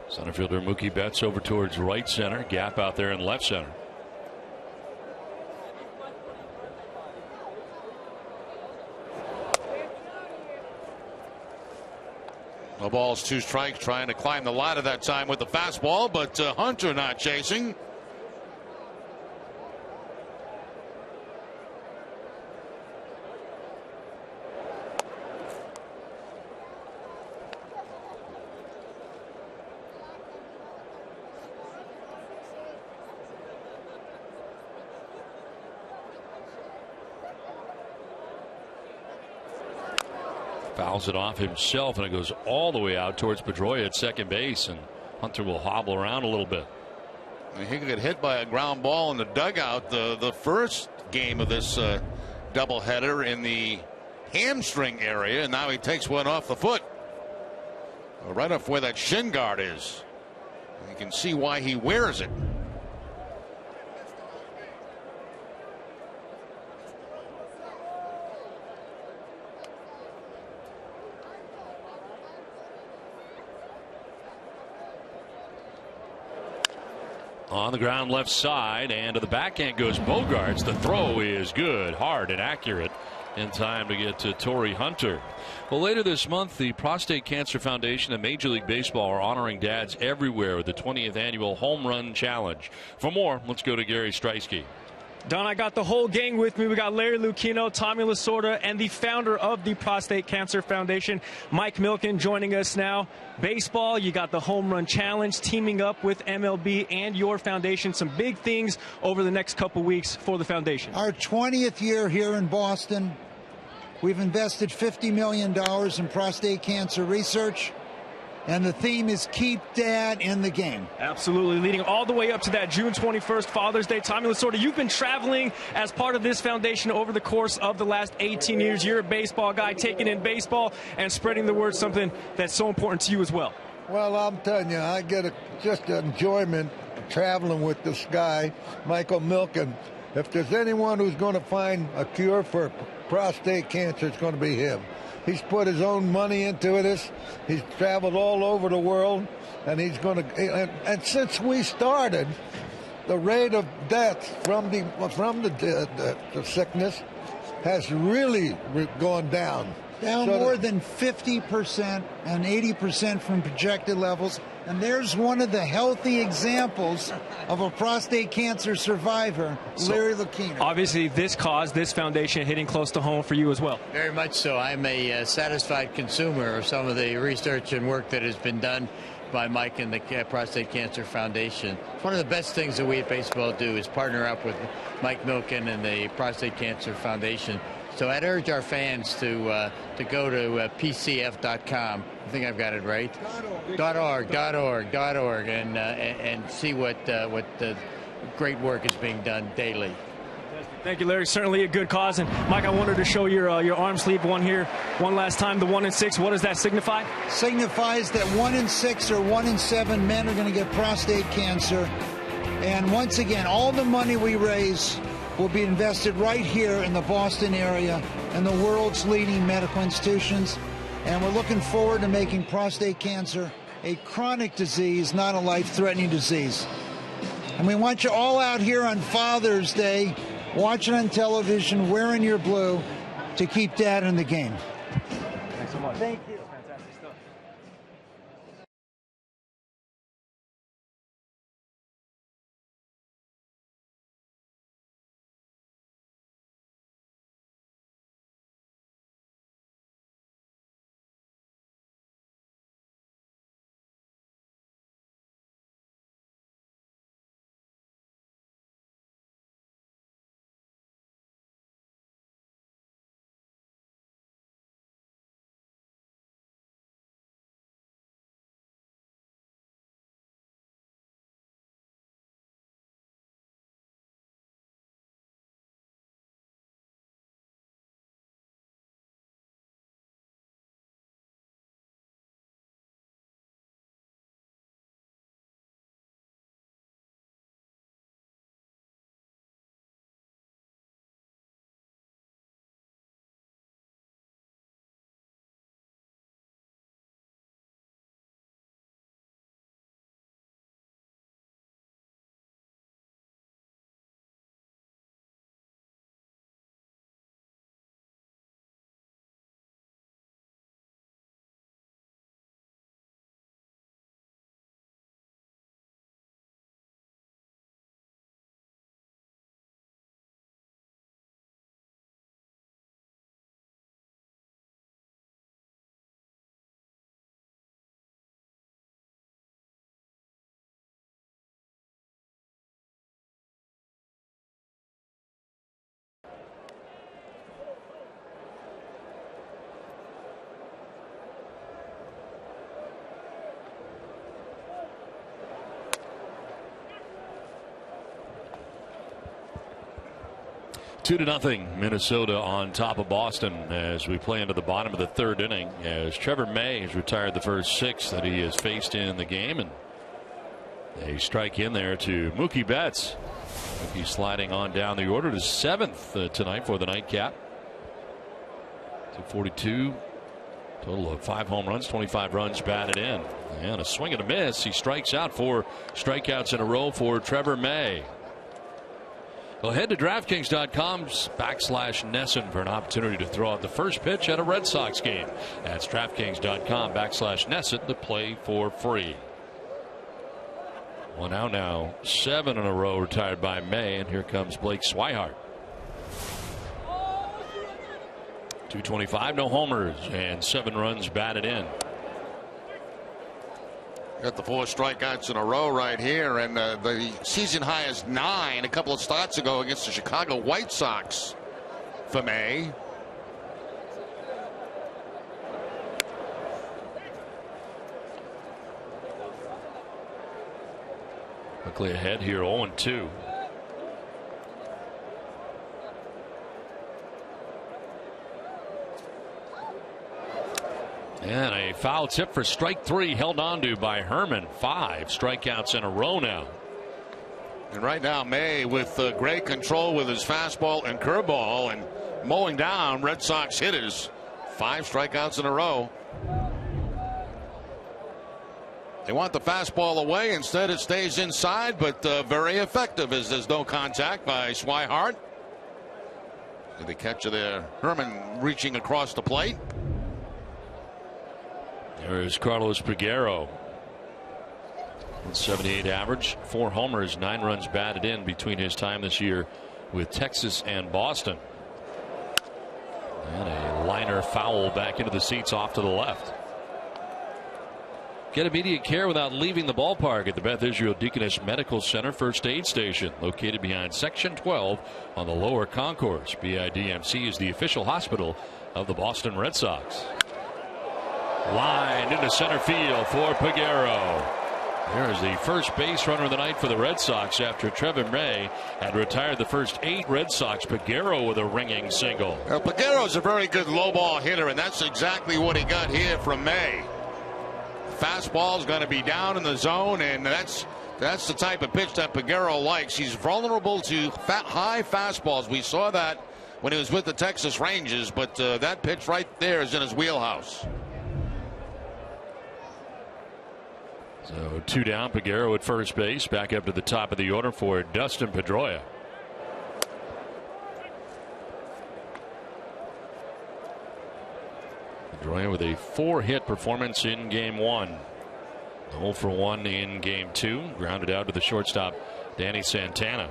Center fielder Mookie Betts over towards right center. Gap out there in left center. No balls, 2 strikes, trying to climb the ladder that time with the fastball, but Hunter not chasing. Fouls it off himself, and it goes all the way out towards Pedroia at second base, and Hunter will hobble around a little bit. He could get hit by a ground ball in the dugout the first game of this doubleheader in the hamstring area, and now he takes one off the foot, right off where that shin guard is. You can see why he wears it. On the ground left side, and to the backhand goes Bogarts. The throw is good, hard and accurate in time to get to Torrey Hunter. Well, later this month, the Prostate Cancer Foundation and Major League Baseball are honoring dads everywhere with the 20th annual Home Run Challenge. For more, let's go to Gary Streisky. Don, I got the whole gang with me. We got Larry Lucchino, Tommy Lasorda, and the founder of the Prostate Cancer Foundation, Mike Milken, joining us now. Baseball, you got the Home Run Challenge teaming up with MLB and your foundation. Some big things over the next couple weeks for the foundation. Our 20th year here in Boston. We've invested $50 million in prostate cancer research. And the theme is keep dad in the game. Absolutely, leading all the way up to that June 21st Father's Day. Tommy Lasorda, you've been traveling as part of this foundation over the course of the last 18 years. You're a baseball guy, taking in baseball and spreading the word, something that's so important to you as well. Well, I'm telling you, I get just enjoyment traveling with this guy, Michael Milken. If there's anyone who's going to find a cure for prostate cancer, it's going to be him. He's put his own money into this. He's traveled all over the world, and he's going to. And since we started, the rate of death from the sickness has really gone down. Down more than 50% and 80% from projected levels. And there's one of the healthy examples of a prostate cancer survivor, Larry Lucchino. Obviously, this cause, this foundation hitting close to home for you as well. Very much so. I'm a satisfied consumer of some of the research and work that has been done by Mike and the Prostate Cancer Foundation. One of the best things that we at baseball do is partner up with Mike Milken and the Prostate Cancer Foundation. So I'd urge our fans to go to pcf.com. I think I've got it right. .org, and see what the great work is being done daily. Thank you, Larry. Certainly a good cause. And Mike, I wanted to show your arm sleeve one here one last time. The 1 in 6. What does that signify? Signifies that 1 in 6 or 1 in 7 men are going to get prostate cancer. And once again, all the money we raise will be invested right here in the Boston area and the world's leading medical institutions. And we're looking forward to making prostate cancer a chronic disease, not a life-threatening disease. And we want you all out here on Father's Day, watching on television, wearing your blue, to keep Dad in the game. Thanks so much. Thank you. Fantastic stuff. Two to nothing, Minnesota on top of Boston as we play into the bottom of the third inning, as Trevor May has retired the first 6 that he has faced in the game, and they strike in there to Mookie Betts. Mookie sliding on down the order to 7th tonight for the nightcap. 242, total of 5 home runs, 25 runs batted in, and a swing and a miss. He strikes out, 4 strikeouts in a row for Trevor May. Well, head to DraftKings.com/Nesson for an opportunity to throw out the first pitch at a Red Sox game. That's DraftKings.com/Nesson to play for free. One out now, 7 in a row retired by May, and here comes Blake Swihart. 225, no homers, and 7 runs batted in. Got the 4 strikeouts in a row right here, and the season high is 9 a couple of starts ago against the Chicago White Sox for May. Quickly ahead here, 0-2. And a foul tip for strike 3 held on to by Herrmann. 5 strikeouts in a row now. And right now, May with great control with his fastball and curveball and mowing down Red Sox hitters. 5 strikeouts in a row. They want the fastball away. Instead, it stays inside, but very effective as there's no contact by Swihart. The catcher there, Herrmann reaching across the plate. There is Carlos Peguero. 178 average, 4 homers, 9 runs batted in between his time this year with Texas and Boston. And a liner foul back into the seats off to the left. Get immediate care without leaving the ballpark at the Beth Israel Deaconess Medical Center First Aid Station, located behind Section 12 on the lower concourse. BIDMC is the official hospital of the Boston Red Sox. Line into center field for Peguero. There is the first base runner of the night for the Red Sox after Trevor May had retired the first 8 Red Sox. Peguero with a ringing single. Peguero's a very good low ball hitter, and that's exactly what he got here from May. Fastball's going to be down in the zone, and that's the type of pitch that Peguero likes. He's vulnerable to high fastballs. We saw that when he was with the Texas Rangers, but that pitch right there is in his wheelhouse. So 2 down, Peguero at first base. Back up to the top of the order for Dustin Pedroia. Pedroia with a 4-hit performance in game 1. 0 for 1 in game 2. Grounded out to the shortstop, Danny Santana.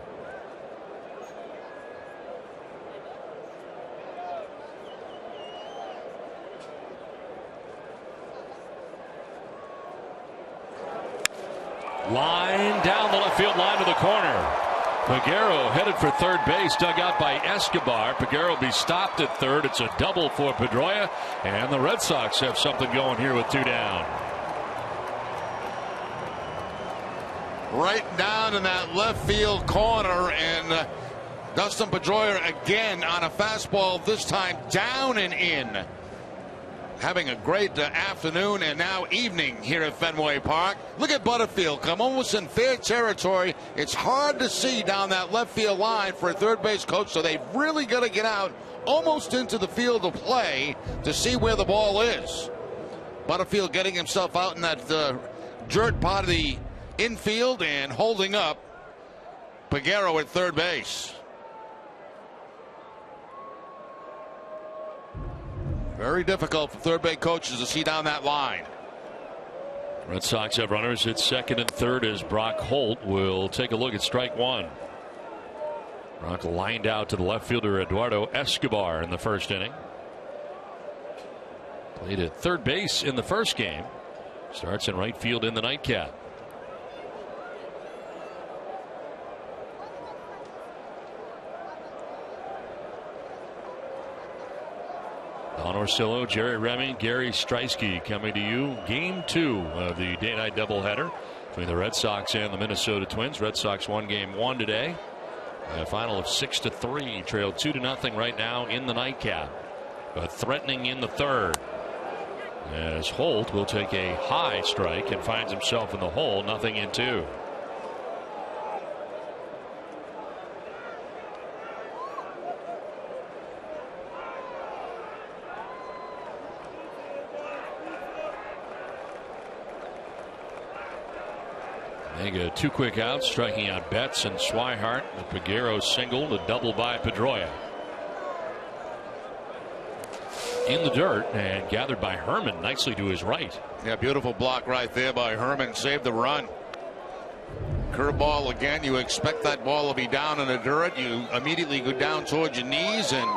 Line down the left field line to the corner. Peguero headed for third base, dug out by Escobar. Peguero will be stopped at third. It's a double for Pedroia, and the Red Sox have something going here with 2 down. Right down in that left field corner, and Dustin Pedroia again on a fastball, this time down and in. Having a great afternoon and now evening here at Fenway Park. Look at Butterfield come almost in fair territory. It's hard to see down that left field line for a third base coach, so they've really got to get out almost into the field of play to see where the ball is. Butterfield getting himself out in that dirt part of the infield and holding up Peguero at third base. Very difficult for third base coaches to see down that line. Red Sox have runners at second and third as Brock Holt will take a look at strike 1. Brock lined out to the left fielder Eduardo Escobar in the first inning. Played at third base in the first game. Starts in right field in the nightcap. Don Orsillo, Jerry Remy, Gary Streisky coming to you. Game 2 of the day-night doubleheader between the Red Sox and the Minnesota Twins. Red Sox won game 1 today. A final of 6-3. Trailed 2-0 right now in the nightcap. But threatening in the third. As Holt will take a high strike and finds himself in the hole. 0-2. They get 2 quick outs, striking out Betts and Swihart. The Peguero single, the double by Pedroia. In the dirt and gathered by Herrmann nicely to his right. Yeah, beautiful block right there by Herrmann. Saved the run. Curveball again. You expect that ball to be down in the dirt. You immediately go down towards your knees, and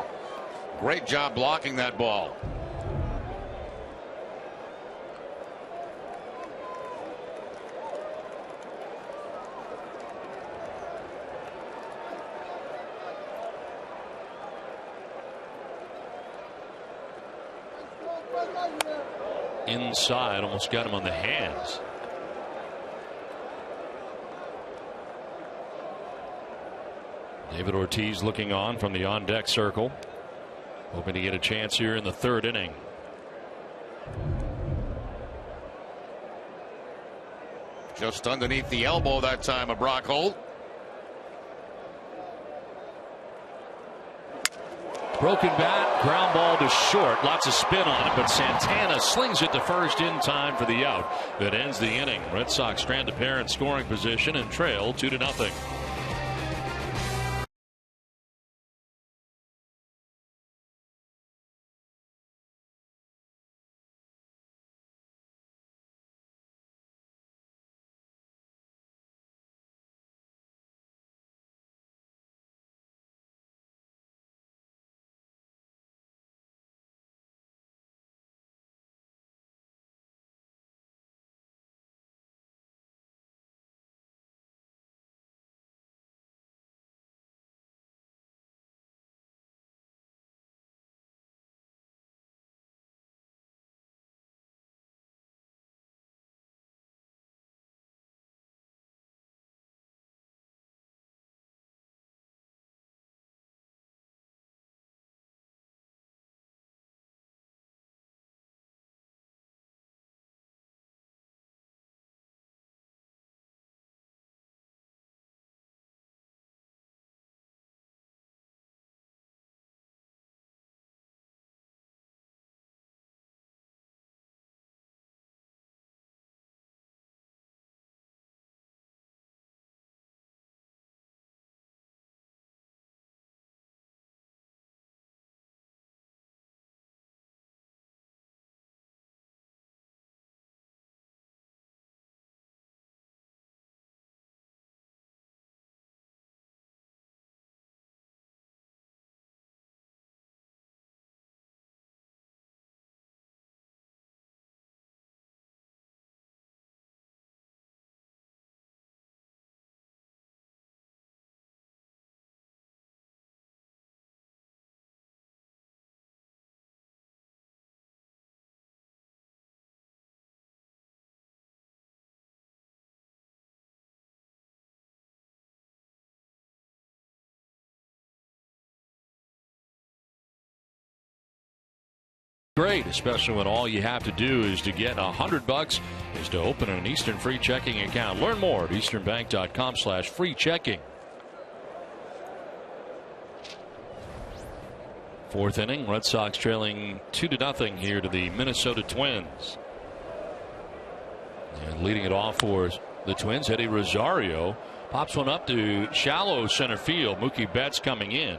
great job blocking that ball. Inside, almost got him on the hands. David Ortiz looking on from the on-deck circle, hoping to get a chance here in the third inning. Just underneath the elbow that time of Brock Holt. Broken bat, ground ball to short. Lots of spin on it, but Santana slings it to first in time for the out. That ends the inning. Red Sox strand a pair in scoring position and trail 2-0. Great, especially when all you have to do is to get $100 is to open an Eastern free checking account. Learn more at easternbank.com/free checking. Fourth inning, Red Sox trailing 2-0 here to the Minnesota Twins. And leading it off for the Twins, Eddie Rosario pops one up to shallow center field. Mookie Betts coming in.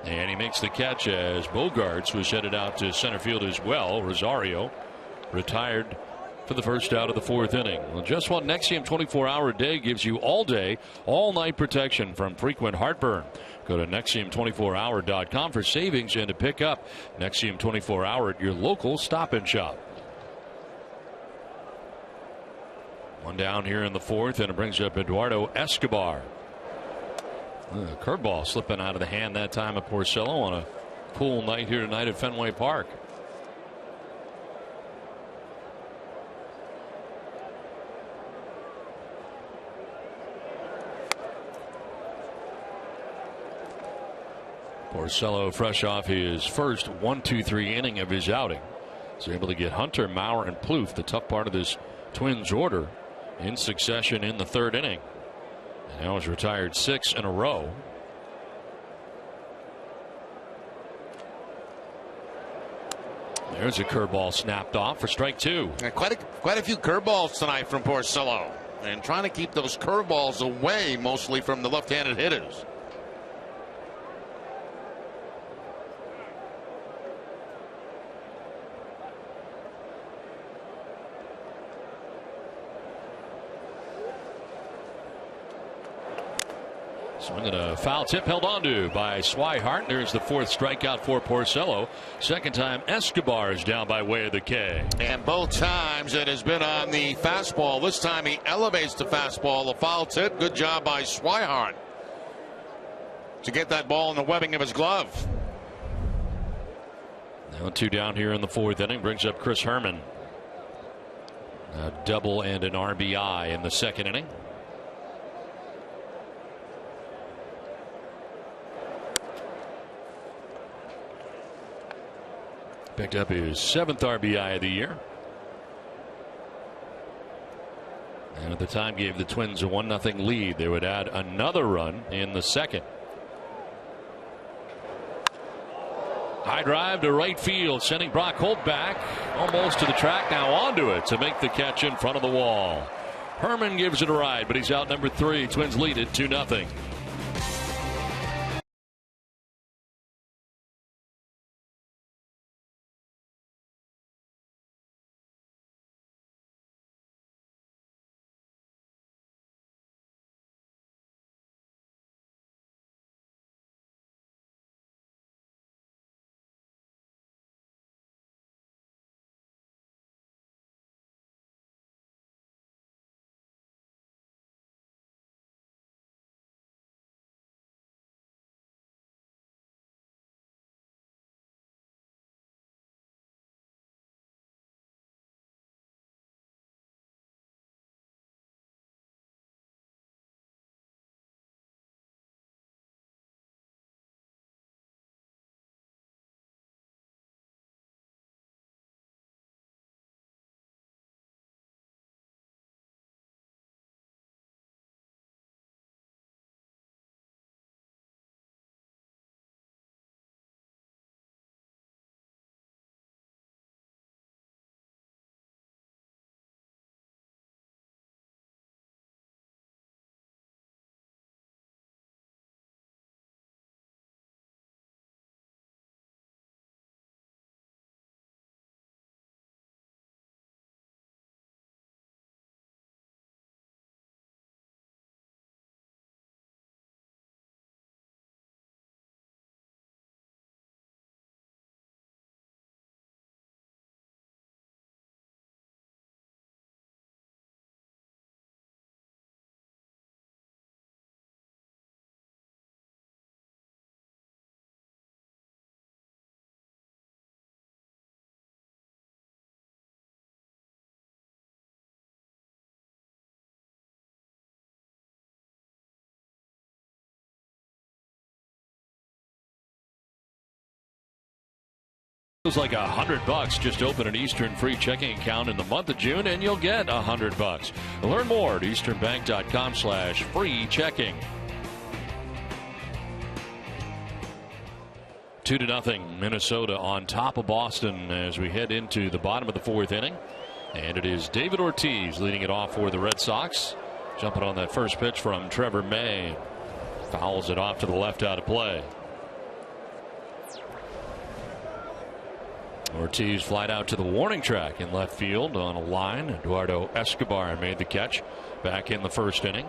And he makes the catch as Bogarts was headed out to center field as well. Rosario retired for the first out of the fourth inning. Well, just one Nexium 24-hour day gives you all day, all night protection from frequent heartburn. Go to Nexium24hour.com for savings and to pick up Nexium 24-hour at your local Stop and Shop. One down here in the fourth, and it brings up Eduardo Escobar. Curveball slipping out of the hand that time of Porcello on a cool night here tonight at Fenway Park. Porcello fresh off his first 1-2-3 inning of his outing. He's able to get Hunter, Maurer, and Plouffe, the tough part of this Twins order, in succession in the third inning. And now he's retired 6 in a row. There's a curveball snapped off for strike two. Quite a few curveballs tonight from Porcello, and trying to keep those curveballs away mostly from the left-handed hitters. Swinging a foul tip held onto by Swihart. There's the fourth strikeout for Porcello. Second time Escobar is down by way of the K. And both times it has been on the fastball. This time he elevates the fastball. A foul tip. Good job by Swihart to get that ball in the webbing of his glove. Now 2 down here in the fourth inning brings up Chris Herrmann. A double and an RBI in the second inning. Picked up his 7th RBI of the year. And at the time gave the Twins a 1-0 lead. They would add another run in the second. High drive to right field, sending Brock Holt back almost to the track, now onto it to make the catch in front of the wall. Herrmann gives it a ride, but he's out number 3. Twins lead it 2-0. Feels like $100 just open an Eastern free checking account in the month of June and you'll get $100. Learn more at easternbank.com/free checking. 2-0 Minnesota on top of Boston as we head into the bottom of the 4th inning. And it is David Ortiz leading it off for the Red Sox. Jumping on that first pitch from Trevor May. Fouls it off to the left out of play. Ortiz flied out to the warning track in left field on a line. Eduardo Escobar made the catch back in the first inning.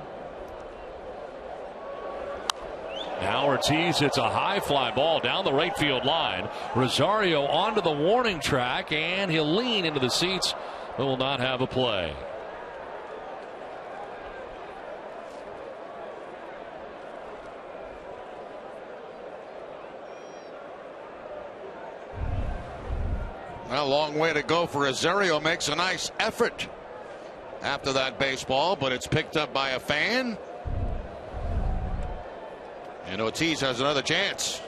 Now Ortiz hits a high fly ball down the right field line. Rosario onto the warning track, and he'll lean into the seats, but will not have a play. A long way to go for Rosario. Makes a nice effort after that baseball, but it's picked up by a fan. And Ortiz has another chance.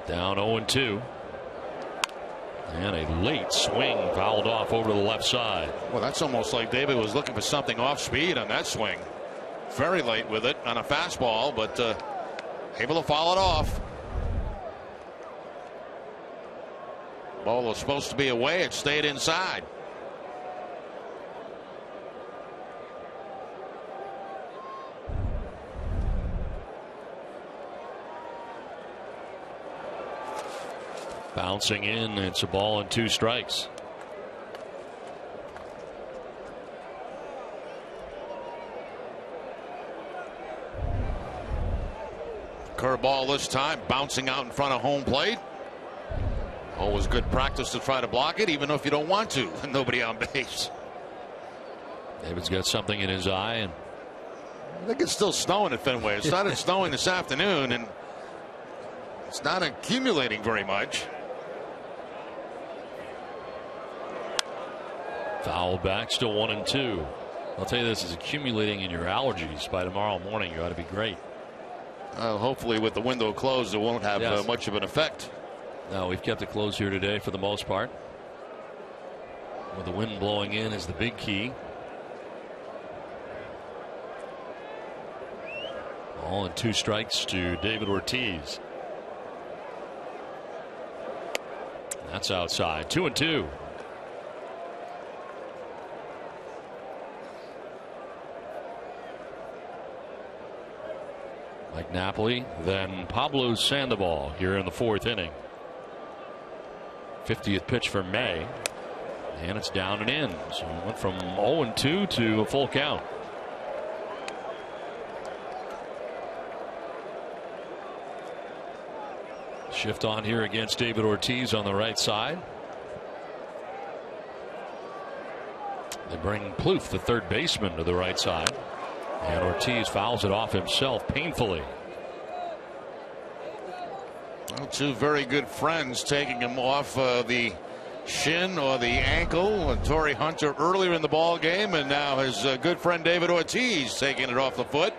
Down 0-2. And a late swing fouled off over to the left side. Well, that's almost like David was looking for something off speed on that swing. Very late with it on a fastball, but able to foul it off. Ball was supposed to be away. It stayed inside. Bouncing in. It's a ball and 2 strikes. Curveball this time, bouncing out in front of home plate. Always good practice to try to block it, even if you don't want to. Nobody on base. David's got something in his eye, and I think it's still snowing at Fenway. It started snowing this afternoon, and it's not accumulating very much. Foul back, still 1-2. I'll tell you, this is accumulating in your allergies. By tomorrow morning, you ought to be great. Hopefully, with the window closed, it won't have much of an effect. No, we've kept it closed here today for the most part. With the wind blowing in is the big key. Ball and 2 strikes to David Ortiz. That's outside. 2-2. Mike Napoli, then Pablo Sandoval here in the 4th inning. 50th pitch for May, and it's down and in. So it went from 0-2 to a full count. Shift on here against David Ortiz on the right side. They bring Plouffe, the third baseman, to the right side. And Ortiz fouls it off himself painfully. Well, 2 very good friends taking him off the shin or the ankle. And Torrey Hunter earlier in the ball game, and now his good friend David Ortiz taking it off the foot.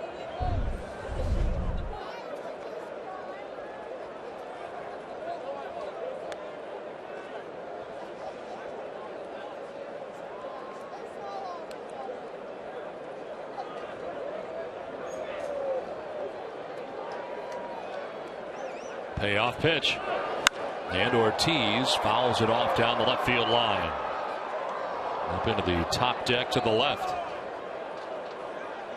Payoff pitch. And Ortiz fouls it off down the left field line. Up into the top deck to the left.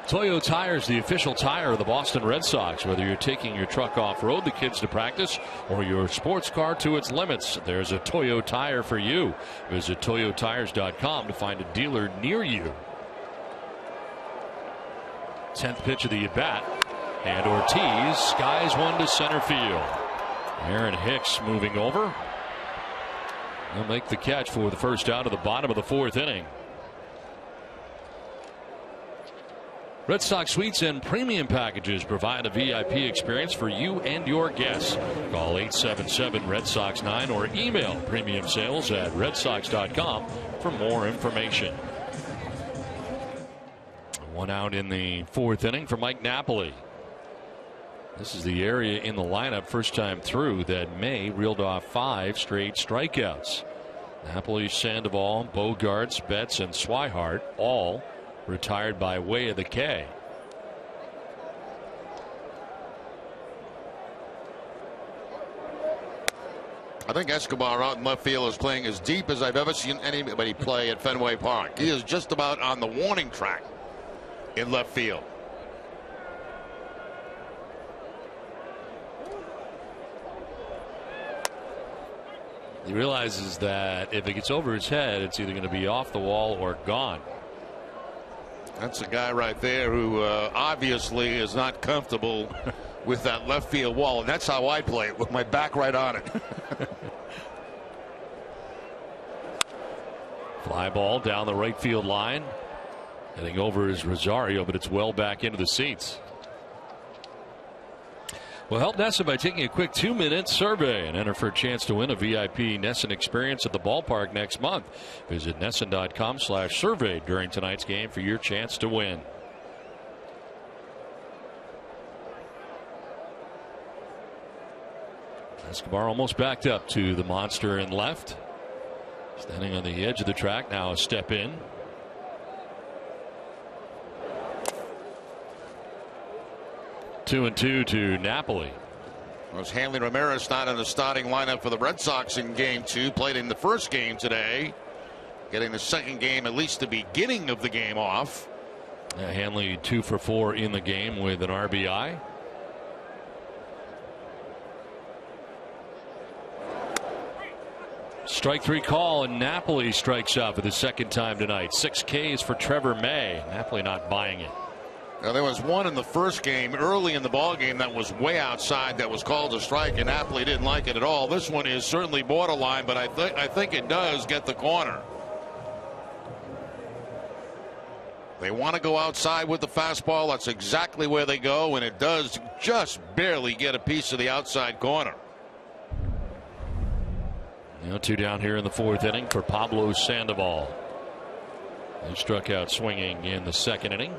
Toyo Tires, the official tire of the Boston Red Sox. Whether you're taking your truck off-road, the kids to practice, or your sports car to its limits, there's a Toyo Tire for you. Visit toyotires.com to find a dealer near you. 10th pitch of the at-bat. And Ortiz skies one to center field. Aaron Hicks moving over. He'll make the catch for the first out of the bottom of the 4th inning. Red Sox suites and premium packages provide a VIP experience for you and your guests. Call 877 Red Sox 9 or email premiumsales@redsox.com for more information. 1 out in the 4th inning for Mike Napoli. This is the area in the lineup first time through that May reeled off 5 straight strikeouts. Napoli, Sandoval, Bogarts, Betts, and Swihart all retired by way of the K. I think Escobar out in left field is playing as deep as I've ever seen anybody play at Fenway Park. He is just about on the warning track in left field. He realizes that if it gets over his head, it's either going to be off the wall or gone. That's a guy right there who obviously is not comfortable with that left field wall, and that's how I play it, with my back right on it. Fly ball down the right field line. Heading over is Rosario, but it's well back into the seats. Well, help NESN by taking a quick 2-minute survey and enter for a chance to win a VIP NESN experience at the ballpark next month. Visit NESN.com/survey during tonight's game for your chance to win. Escobar almost backed up to the monster in left. Standing on the edge of the track, now a step in. Two and two to Napoli. Was Hanley Ramirez not in the starting lineup for the Red Sox in game 2? Played in the first game today. Getting the second game, at least the beginning of the game, off. Hanley 2 for 4 in the game with an RBI. Strike 3 call, and Napoli strikes out for the second time tonight. 6 Ks for Trevor May. Napoli not buying it. Now, there was one in the first game early in the ball game that was way outside that was called a strike, and Napoli didn't like it at all. This one is certainly borderline, but I think it does get the corner. They want to go outside with the fastball. That's exactly where they go, and it does just barely get a piece of the outside corner. 2 down here in the 4th inning for Pablo Sandoval. He struck out swinging in the second inning.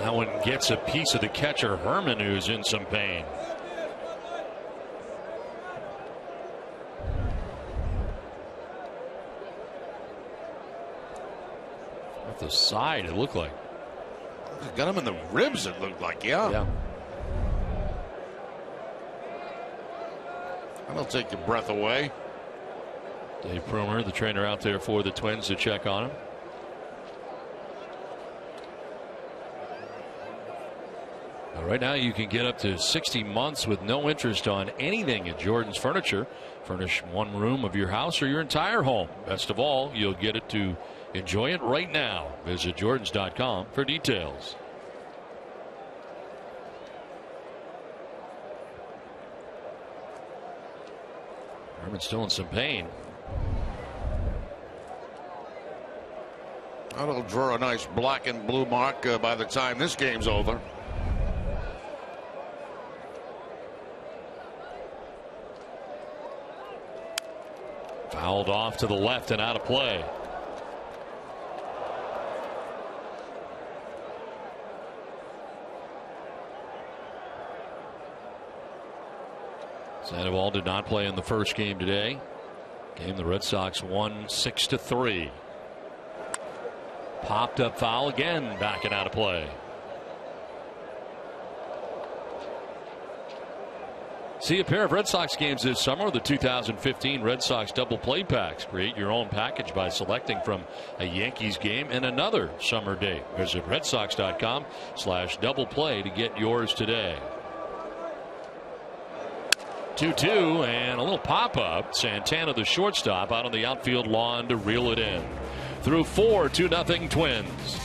That one gets a piece of the catcher, Herrmann, who's in some pain. Off the side, it looked like. Got him in the ribs, it looked like, yeah. That'll take your breath away. Dave Prumer, the trainer out there for the Twins to check on him. Right now you can get up to 60 months with no interest on anything at Jordan's Furniture. Furnish one room of your house or your entire home. Best of all, you'll get it to enjoy it right now. Visit Jordans.com for details. Herrmann's still in some pain. That'll draw a nice black and blue mark by the time this game's over. Fouled off to the left and out of play. Sandoval did not play in the first game today. Game the Red Sox won 6-3. Popped up foul again, back and out of play. See a pair of Red Sox games this summer. The 2015 Red Sox double play packs. Create your own package by selecting from a Yankees game and another summer date. Visit redsox.com/double play to get yours today. 2-2 and a little pop up. Santana, the shortstop, out on the outfield lawn to reel it in. Through 4, 2-0 Twins.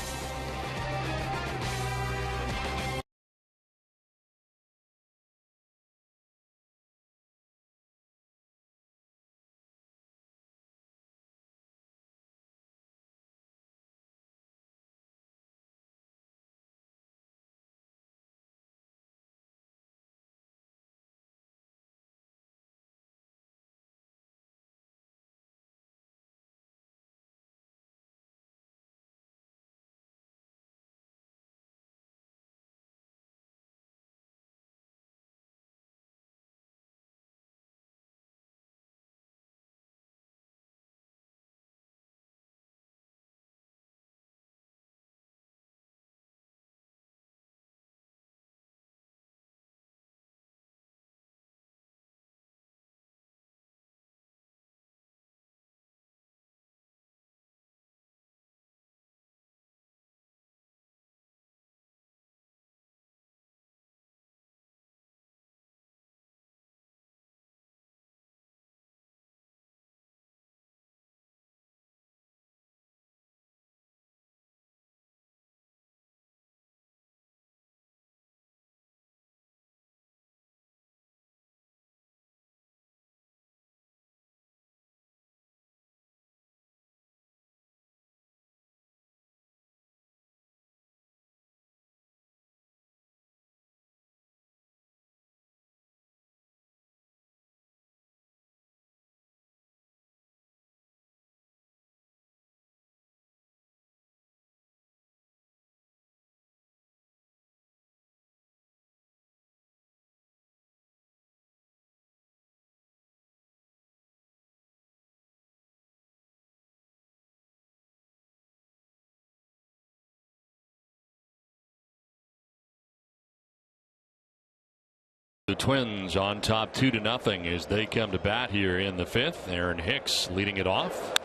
The Twins on top 2-0 as they come to bat here in the fifth. Aaron Hicks leading it off.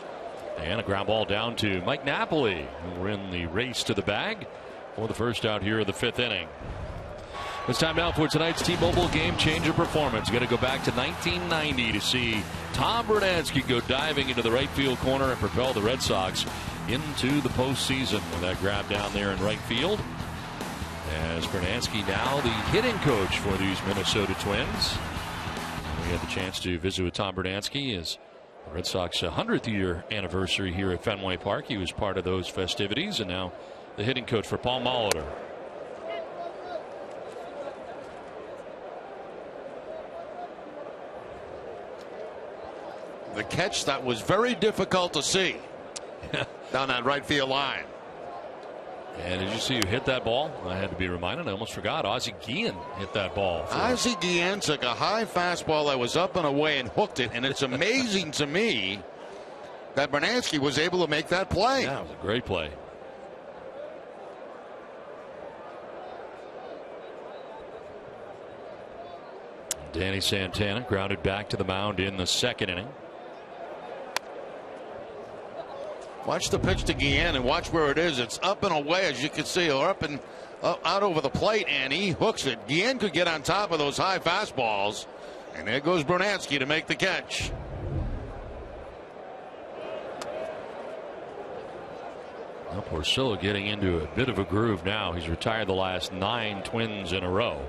And a ground ball down to Mike Napoli, who are in the race to the bag for the first out here of the fifth inning. It's time now for tonight's T-Mobile game changer performance. Got to go back to 1990 to see Tom Brunansky go diving into the right field corner and propel the Red Sox into the postseason with that grab down there in right field. As Brunansky now the hitting coach for these Minnesota Twins. We had the chance to visit with Tom Brunansky as the Red Sox 100th year anniversary here at Fenway Park. He was part of those festivities, and now the hitting coach for Paul Molitor. The catch that was very difficult to see down that right field line. And did you see who hit that ball? I had to be reminded. I almost forgot. Ozzie Guillen hit that ball. Ozzie Guillen took a high fastball that was up and away and hooked it. And it's amazing to me that Bernansky was able to make that play. Yeah, it was a great play. Danny Santana grounded back to the mound in the second inning. Watch the pitch to Guillen and watch where it is. It's up and away, as you can see, or up and out over the plate, and he hooks it. Guillen could get on top of those high fastballs, and there goes Bernansky to make the catch. Well, Porcello getting into a bit of a groove now. He's retired the last 9 Twins in a row.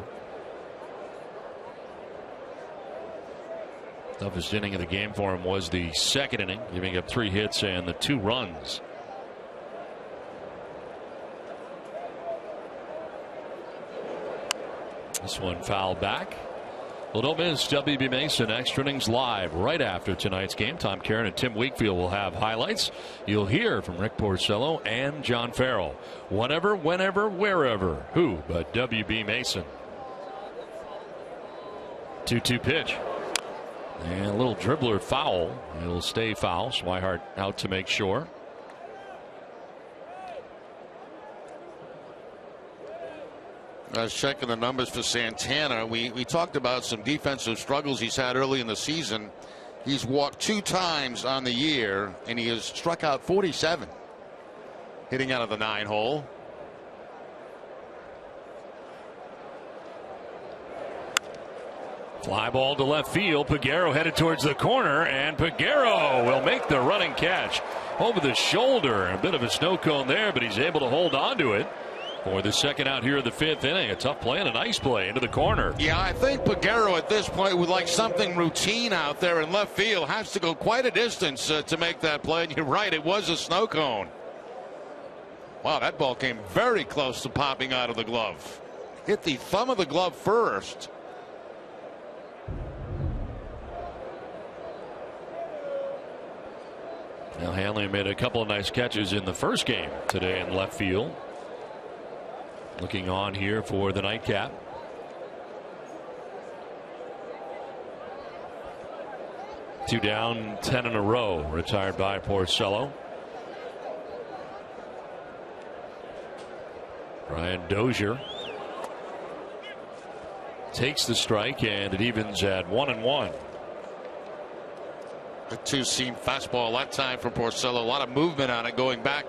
Toughest inning of the game for him was the second inning, giving up 3 hits and the 2 runs. This one fouled back. Well, don't miss WB Mason Extra Innings Live right after tonight's game. Tom Caron and Tim Wakefield will have highlights. You'll hear from Rick Porcello and John Farrell. Whenever, whenever, wherever. Who but WB Mason? 2-2 pitch. And a little dribbler foul. It'll stay foul. Swihart out to make sure. I was checking the numbers for Santana. We talked about some defensive struggles he's had early in the season. He's walked 2 times on the year, and he has struck out 47 hitting out of the 9-hole. Fly ball to left field. Peguero headed towards the corner, and Peguero will make the running catch over the shoulder. A bit of a snow cone there, but he's able to hold on to it for the second out here of the 5th inning. A tough play and a nice play into the corner. Yeah, I think Peguero at this point would like something routine out there in left field. Has to go quite a distance to make that play. And you're right, it was a snow cone. Wow, that ball came very close to popping out of the glove. Hit the thumb of the glove first. Now Hanley made a couple of nice catches in the first game today in left field. Looking on here for the nightcap. Two down, 10 in a row, retired by Porcello. Brian Dozier takes the strike, and it evens at 1-1. A 2-seam fastball that time from Porcello. A lot of movement on it, going back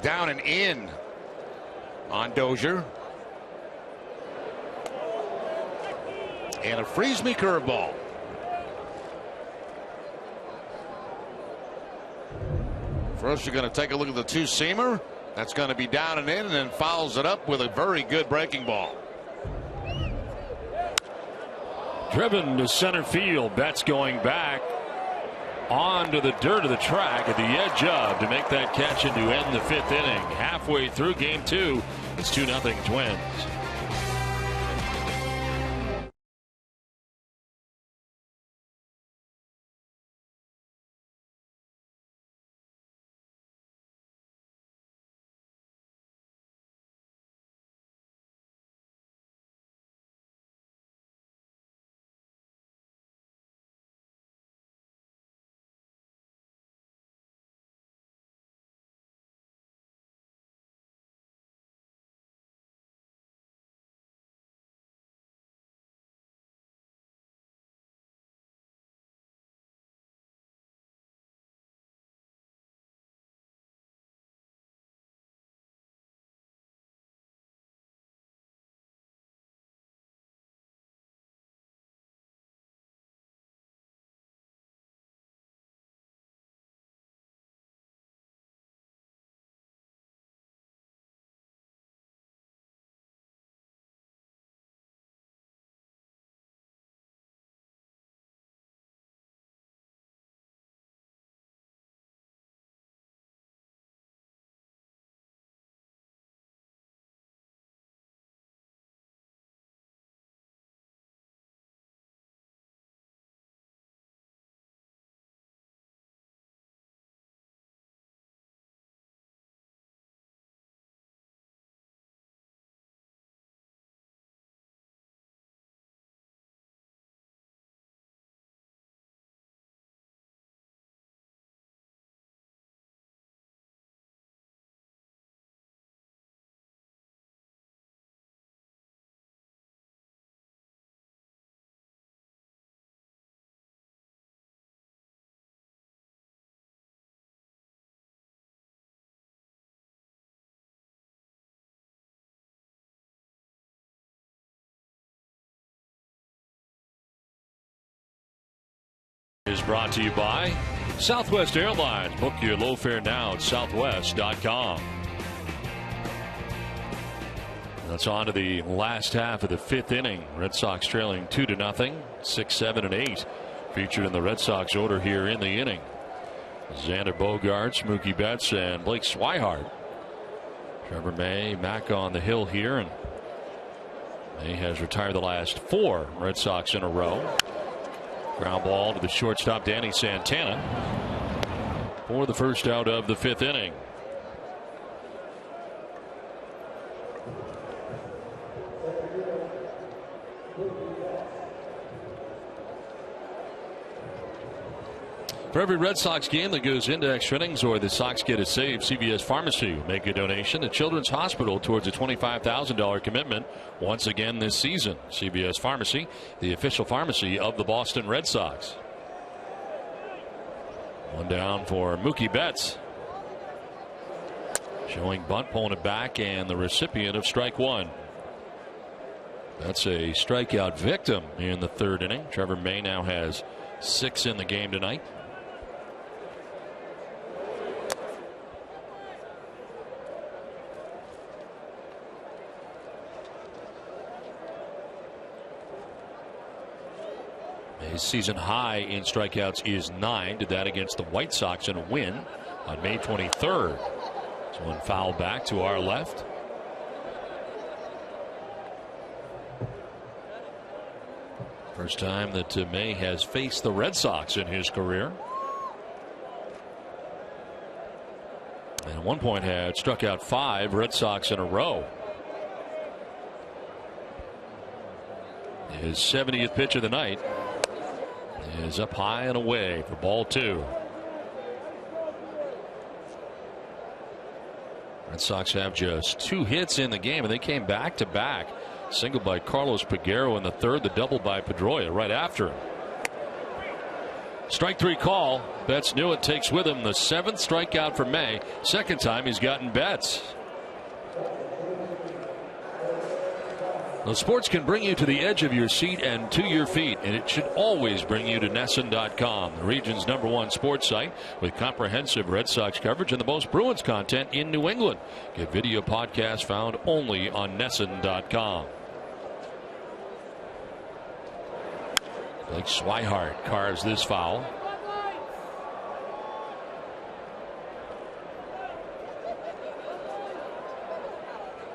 down and in on Dozier. And a freeze-me curveball. First, you're going to take a look at the 2-seamer. That's going to be down and in, and then fouls it up with a very good breaking ball. Driven to center field. Betts going back onto the dirt of the track at the edge of to make that catch and to end the 5th inning. Halfway through game 2, it's 2-0 Twins. Is brought to you by Southwest Airlines. Book your low fare now at southwest.com. That's on to the last half of the 5th inning. Red Sox trailing 2-0, 6, 7, and 8. Featured in the Red Sox order here in the inning. Xander Bogaerts, Mookie Betts, and Blake Swihart. Trevor May back on the hill here, and May has retired the last 4 Red Sox in a row. Ground ball to the shortstop, Danny Santana, for the first out of the 5th inning. For every Red Sox game that goes into extra innings or the Sox get a save, CVS Pharmacy will make a donation to Children's Hospital towards a $25,000 commitment once again this season. CVS Pharmacy, the official pharmacy of the Boston Red Sox. One down for Mookie Betts. Showing bunt, pulling it back, and the recipient of strike 1. That's a strikeout victim in the 3rd inning. Trevor May now has 6 in the game tonight. His season high in strikeouts is 9. Did that against the White Sox in a win on May 23rd. So one foul back to our left. First time that May has faced the Red Sox in his career. And at one point had struck out 5 Red Sox in a row. His 70th pitch of the night is up high and away for ball 2. Red Sox have just 2 hits in the game, and they came back to back. Single by Carlos Peguero in the 3rd, the double by Pedroia right after him. Strike 3 call. Betts knew it, takes with him the 7th strikeout for May. Second time he's gotten Betts. Well, sports can bring you to the edge of your seat and to your feet, and it should always bring you to NESN.com, the region's #1 sports site with comprehensive Red Sox coverage and the most Bruins content in New England. Get video podcasts found only on NESN.com. Blake Swihart carves this foul.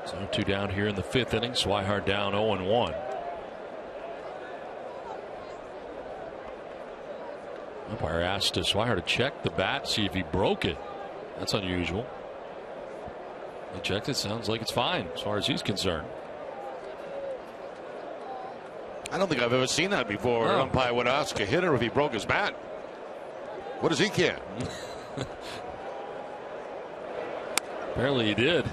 So 2 down here in the 5th inning. Swihart down 0-1. Umpire asked Swihart to check the bat, see if he broke it. That's unusual. He checked it. Sounds like it's fine as far as he's concerned. I don't think I've ever seen that before. No. An umpire would ask a hitter if he broke his bat. What does he care? Apparently he did.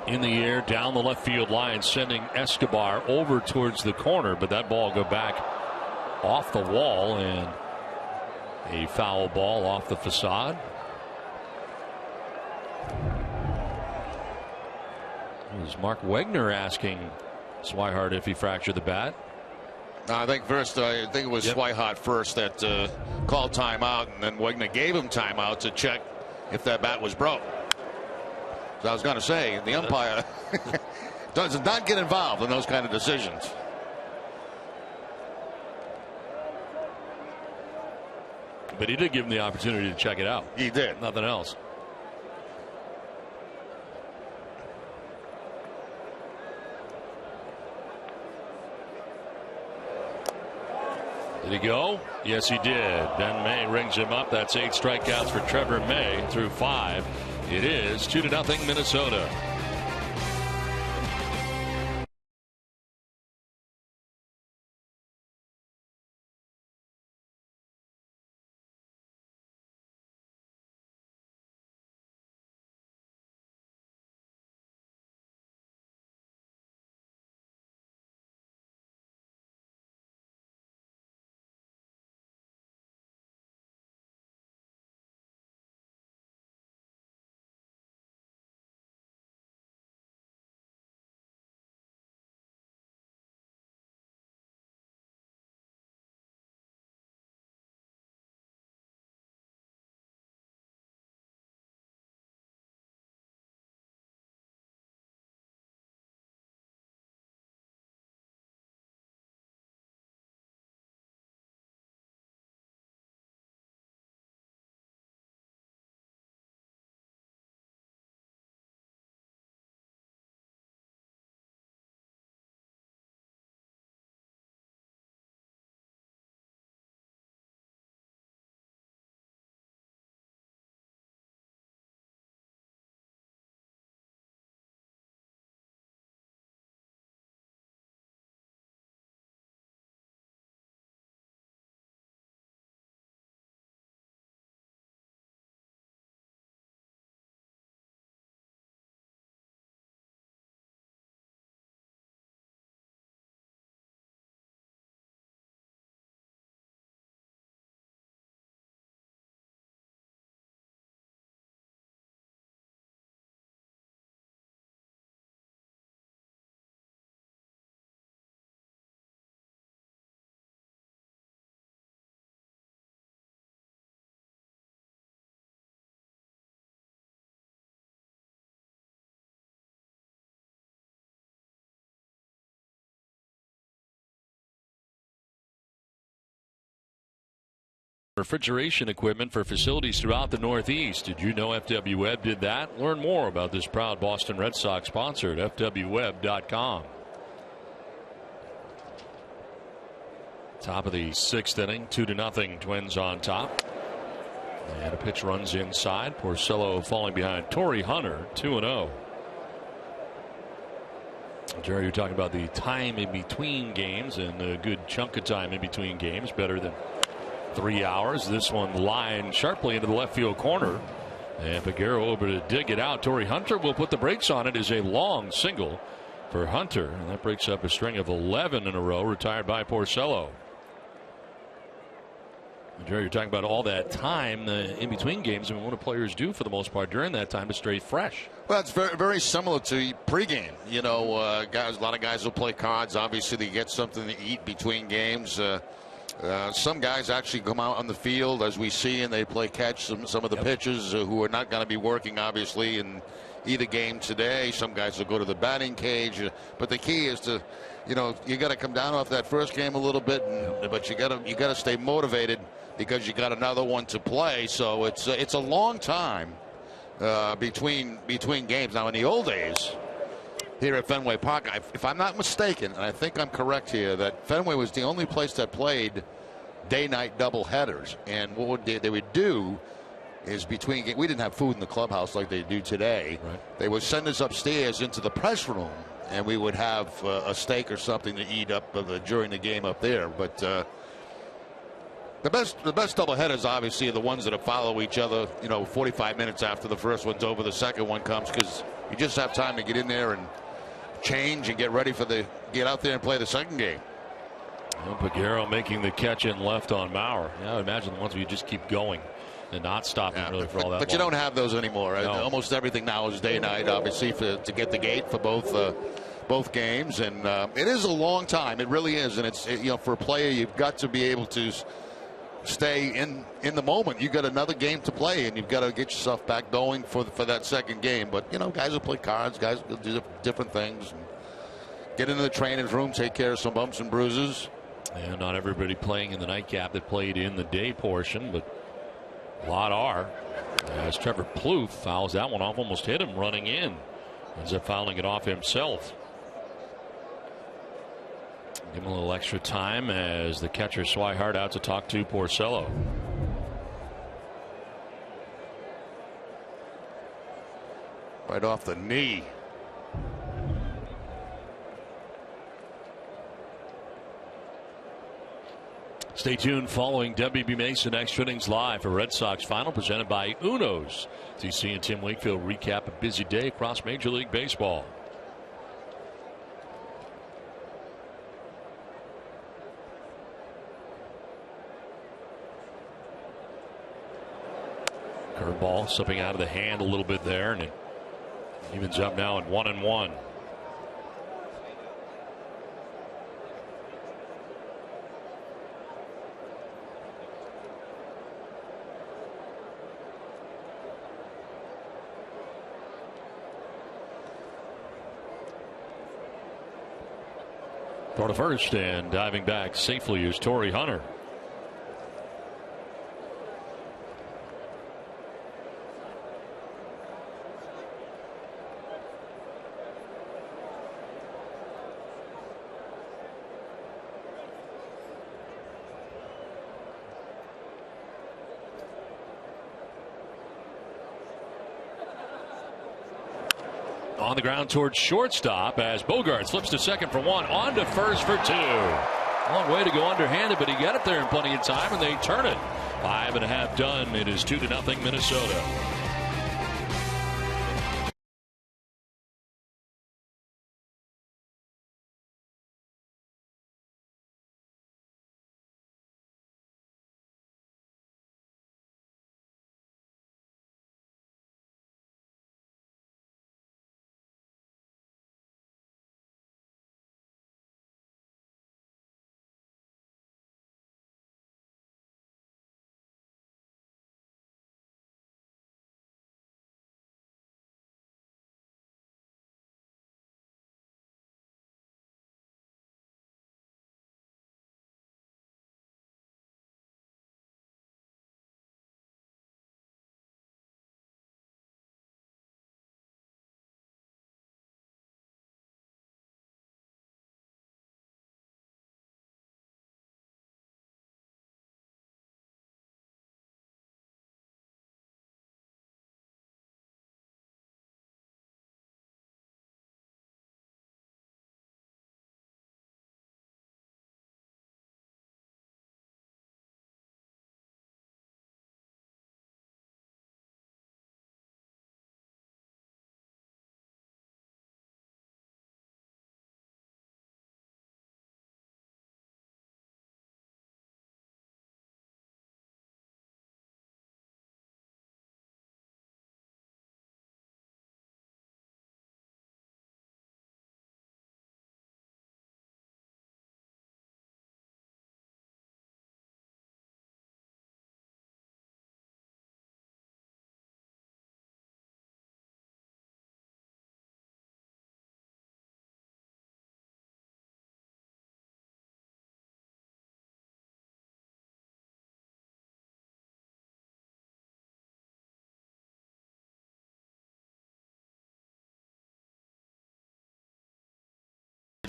In the air down the left field line, sending Escobar over towards the corner, but that ball go back off the wall, and a foul ball off the facade. It was Mark Wegner asking Swihart if he fractured the bat. I think it was Swihart first that called timeout, and then Wegner gave him timeout to check if that bat was broke. So I was going to say, the umpire does not get involved in those kind of decisions. But he did give him the opportunity to check it out. He did. Nothing else. Did he go? Yes, he did. Ben May rings him up. That's 8 strikeouts for Trevor May through 5. It is 2-0 Minnesota. refrigeration equipment for facilities throughout the Northeast. Did you know FW Web did that? Learn more about this proud Boston Red Sox sponsor at fwweb.com. Top of the 6th inning, 2-0, Twins on top. And a pitch runs inside. Porcello falling behind Torrey Hunter, 2-0. Jerry, you're talking about the time in between games, and a good chunk of time in between games, better than 3 hours. This one lined sharply into the left field corner, and Peguero over to dig it out. Torrey Hunter will put the brakes on it. Is a long single for Hunter, and that breaks up a string of 11 in a row retired by Porcello. Jerry, you're talking about all that time in between games. I mean, what do players do for the most part during that time to stay fresh? Well, it's very, very similar to pregame. You know, guys, a lot of guys will play cards. Obviously, they get something to eat between games. Some guys actually come out on the field, as we see, and they play catch. Some of the pitchers who are not going to be working, obviously, in either game today. Some guys will go to the batting cage. But the key is to, you know, you got to come down off that first game a little bit, but you got to stay motivated because you got another one to play. So it's a long time between games. Now, in the old days, here at Fenway Park, if I'm not mistaken, and I think I'm correct here, that Fenway was the only place that played day-night doubleheaders. And what they would do is between games, we didn't have food in the clubhouse like they do today. Right. They would send us upstairs into the press room, and we would have a steak or something to eat up during the game up there. But the best doubleheaders obviously are the ones that follow each other. You know, 45 minutes after the first one's over, the second one comes, because you just have time to get in there and change and get ready for get out there and play the second game. Well, Peguero making the catch in left on Maurer. Yeah, I would imagine the ones where you just keep going and not stopping really for all that. But you don't have those anymore. Right? No. Almost everything now is day night, obviously, to get the gate for both games, and it is a long time. It really is, and it's you know, for a player, you've got to be able to stay in the moment. You've got another game to play, and you've got to get yourself back going for that second game. But you know, guys will play cards, guys will do different things, and get into the training room, take care of some bumps and bruises. And not everybody playing in the nightcap that played in the day portion, but a lot are. As Trevor Plouffe fouls that one off, almost hit him running in. Ends up fouling it off himself. Give him a little extra time as the catcher Swihart out to talk to Porcello. Right off the knee. Stay tuned following WB Mason Extra Innings Live for Red Sox Final, presented by Uno's. TC and Tim Wakefield recap a busy day across Major League Baseball. Curveball slipping out of the hand a little bit there, and it evens up now at 1-1. Throw to first, and diving back safely is Torrey Hunter. On the ground towards shortstop as Bogart slips to second for one, on to first for two. Long way to go underhanded, but he got it there in plenty of time, and they turn it. 5.5 done. It is 2-0 Minnesota.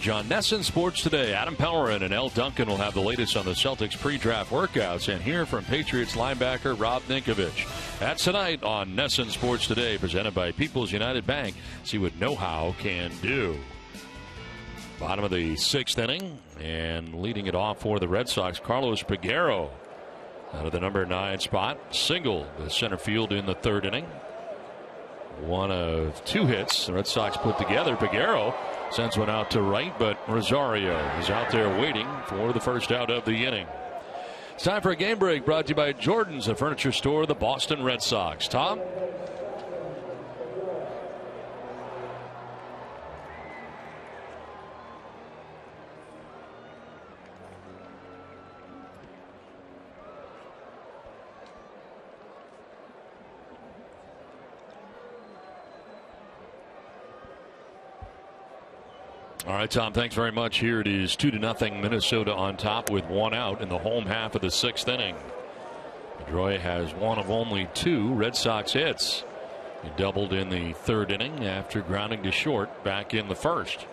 coverage on NESN Sports Today. Adam Pellerin and L. Duncan will have the latest on the Celtics pre-draft workouts, and hear from Patriots linebacker Rob Ninkovich. That's tonight on NESN Sports Today, presented by People's United Bank. See what know-how can do. Bottom of the 6th inning, and leading it off for the Red Sox, Carlos Peguero out of the number 9 spot. Single to center field in the 3rd inning. One of 2 hits the Red Sox put together. Peguero sends one out to right, but Rosario is out there waiting for the first out of the inning. It's time for a game break, brought to you by Jordan's, the furniture store of the Boston Red Sox. Tom? All right, Tom, thanks very much. Here it is 2-0 Minnesota on top with 1 out in the home half of the 6th inning. Pedroia has one of only 2 Red Sox hits. He doubled in the 3rd inning after grounding to short back in the 1st.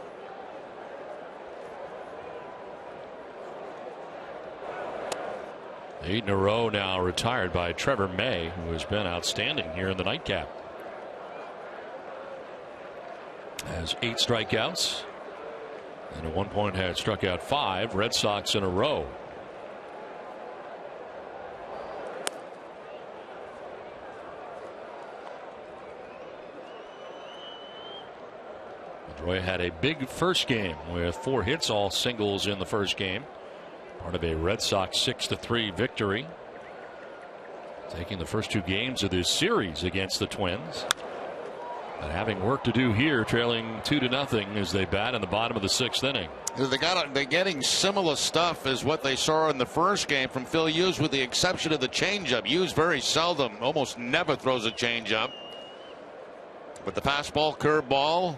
Eight in a row now retired by Trevor May, who has been outstanding here in the nightcap. Has 8 strikeouts. And at one point had struck out 5 Red Sox in a row. Pedroia had a big first game with 4 hits, all singles in the first game. Part of a Red Sox 6-3 victory. Taking the first 2 games of this series against the Twins. And having work to do here, trailing 2-0 as they bat in the bottom of the 6th inning. They're getting similar stuff as what they saw in the first game from Phil Hughes, with the exception of the changeup. Hughes very seldom, almost never throws a changeup. But the fastball, curveball.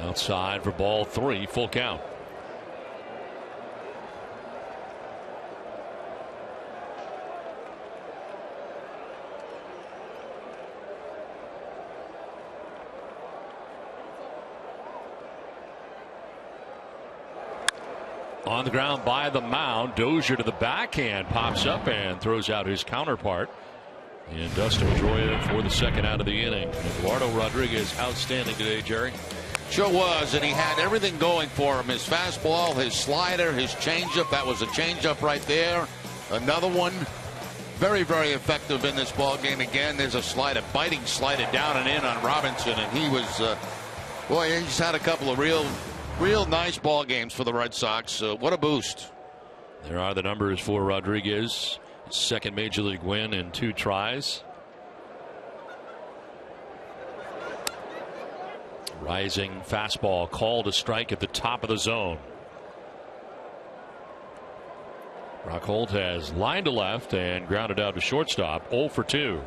Outside for ball 3, full count. On the ground by the mound, Dozier to the backhand, pops up and throws out his counterpart. And Dustin Pedroia for the 2nd out of the inning. Eduardo Rodriguez outstanding today, Jerry. Sure was, and he had everything going for him. His fastball, his slider, his changeup. That was a changeup right there. Another one. Very, very effective in this ball game. Again, there's a slider, biting slider down and in on Robinson, and he was, boy, he's had a couple of real nice ball games for the Red Sox. What a boost. There are the numbers for Rodriguez. 2nd major league win in 2 tries. Rising fastball, called a strike at the top of the zone. Rockhold has lined to left and grounded out to shortstop. 0 for 2.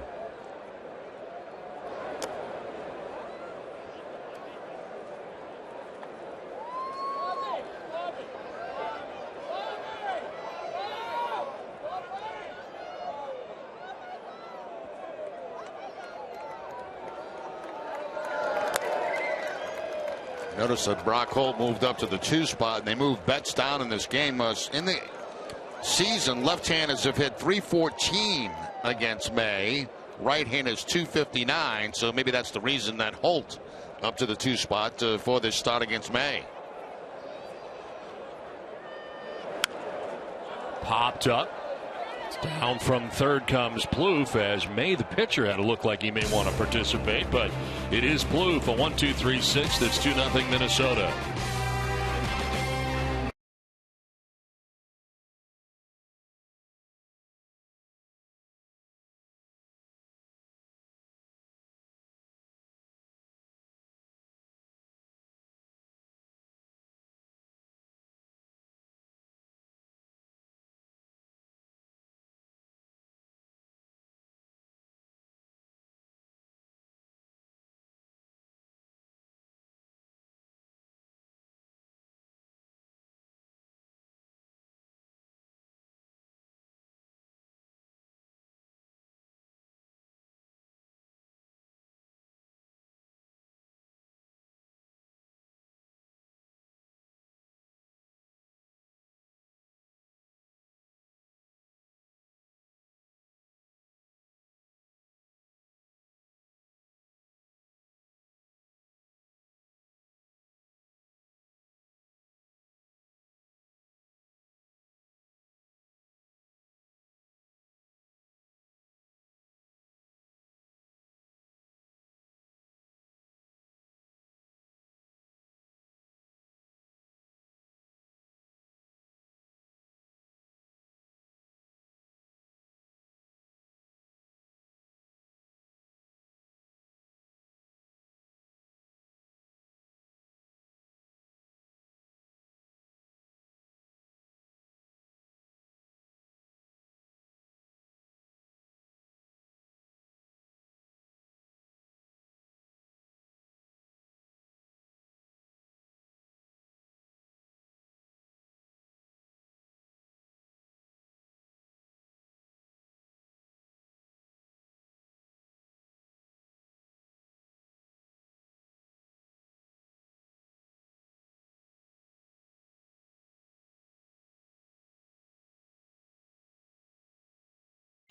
Notice that Brock Holt moved up to the 2 spot, and they moved Betts down in this game. In the season, left-handers have hit .314 against May. Right-handers .259, so maybe that's the reason that Holt up to the 2 spot for this start against May. Popped up. Down from 3rd comes Plouffe, as May, the pitcher, had to look like he may want to participate, but it is Plouffe, a 1-2-3-6. That's 2-0 Minnesota.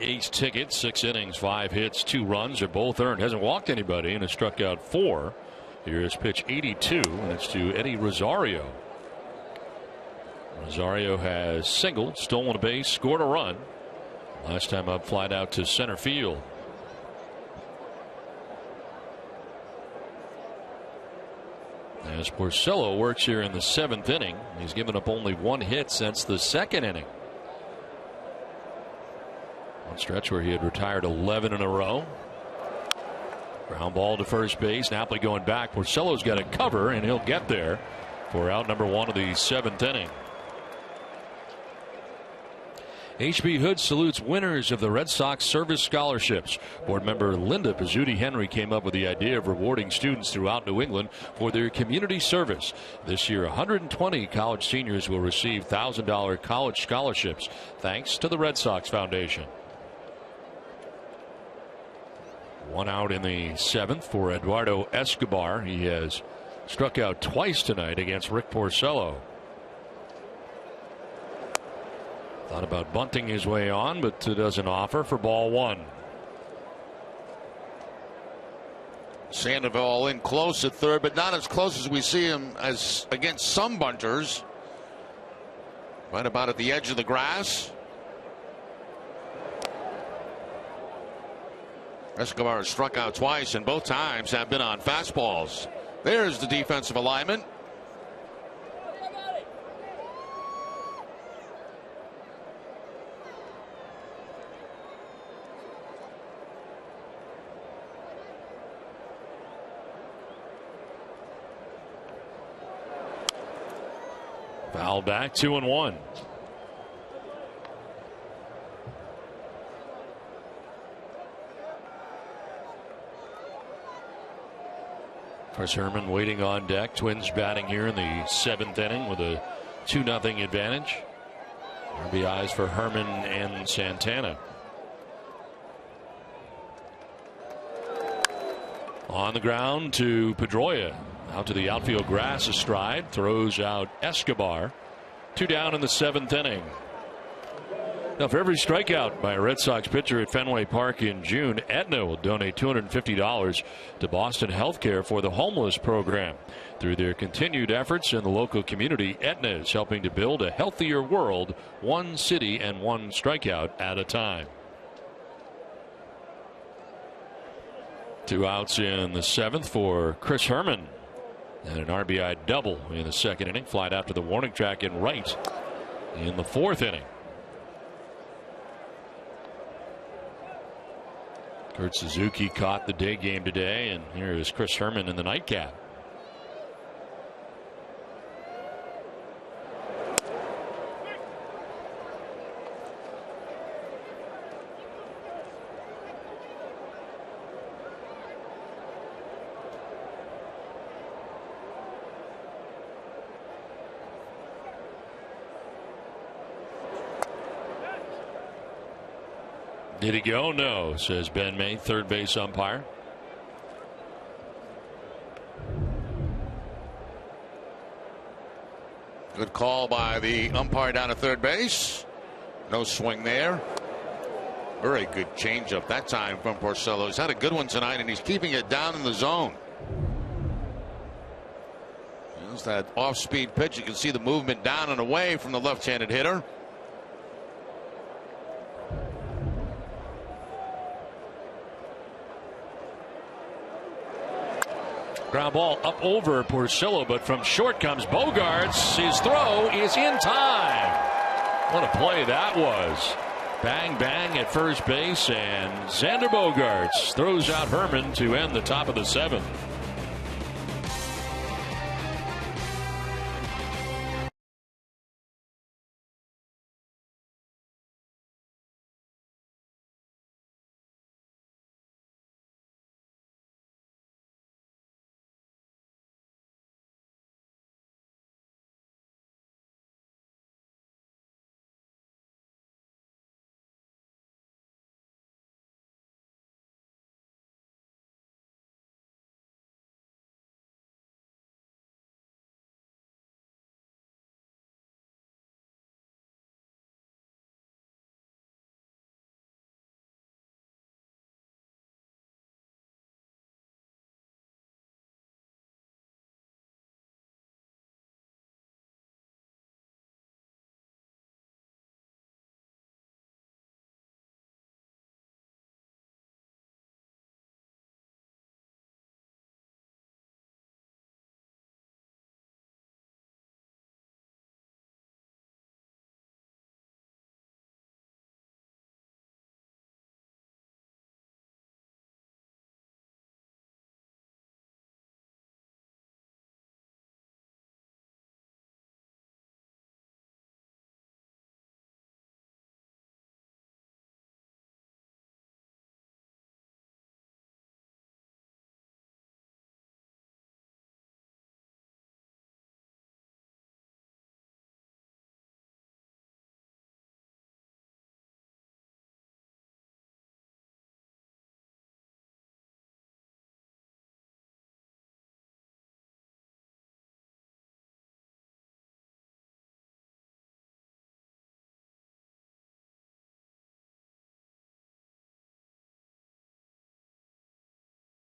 Ace ticket, 6 innings, 5 hits, 2 runs. They're both earned. Hasn't walked anybody and has struck out 4. Here's pitch 82, and it's to Eddie Rosario. Rosario has singled, stolen a base, scored a run. Last time up, flied out to center field. As Porcello works here in the 7th inning, he's given up only 1 hit since the 2nd inning. One stretch where he had retired 11 in a row. Ground ball to first base. Napoli going back. Porcello's got a cover, and he'll get there for out number 1 of the 7th inning. HB Hood salutes winners of the Red Sox Service Scholarships. Board member Linda Pizzuti Henry came up with the idea of rewarding students throughout New England for their community service. This year, 120 college seniors will receive $1,000 college scholarships thanks to the Red Sox Foundation. 1 out in the 7th for Eduardo Escobar. He has struck out twice tonight against Rick Porcello. Thought about bunting his way on, but doesn't offer for ball 1. Sandoval in close at third, but not as close as we see him as against some bunters. Right about at the edge of the grass. Escobar has struck out twice, and both times have been on fastballs. There's the defensive alignment. Foul back, 2-1. Chris Herrmann waiting on deck. Twins batting here in the 7th inning with a 2-0 advantage. RBIs for Herrmann and Santana. On the ground to Pedroia. Out to the outfield grass astride. Throws out Escobar. 2 down in the 7th inning. Now, for every strikeout by a Red Sox pitcher at Fenway Park in June, Aetna will donate $250 to Boston Healthcare for the homeless program. Through their continued efforts in the local community, Aetna is helping to build a healthier world, one city and one strikeout at a time. 2 outs in the 7th for Chris Herrmann. And an RBI double in the 2nd inning. Flied out to the warning track in right in the 4th inning. Kurt Suzuki caught the day game today, and here is Chris Herrmann in the nightcap. Did he go? No, says Ben May, third base umpire. Good call by the umpire down at third base. No swing there. Very good changeup that time from Porcello. He's had a good one tonight, and he's keeping it down in the zone. There's that off-speed pitch. You can see the movement down and away from the left-handed hitter. Ground ball up over Porcello, but from short comes Bogaerts. His throw is in time. What a play that was. Bang, bang at first base, and Xander Bogaerts throws out Herrmann to end the top of the 7th.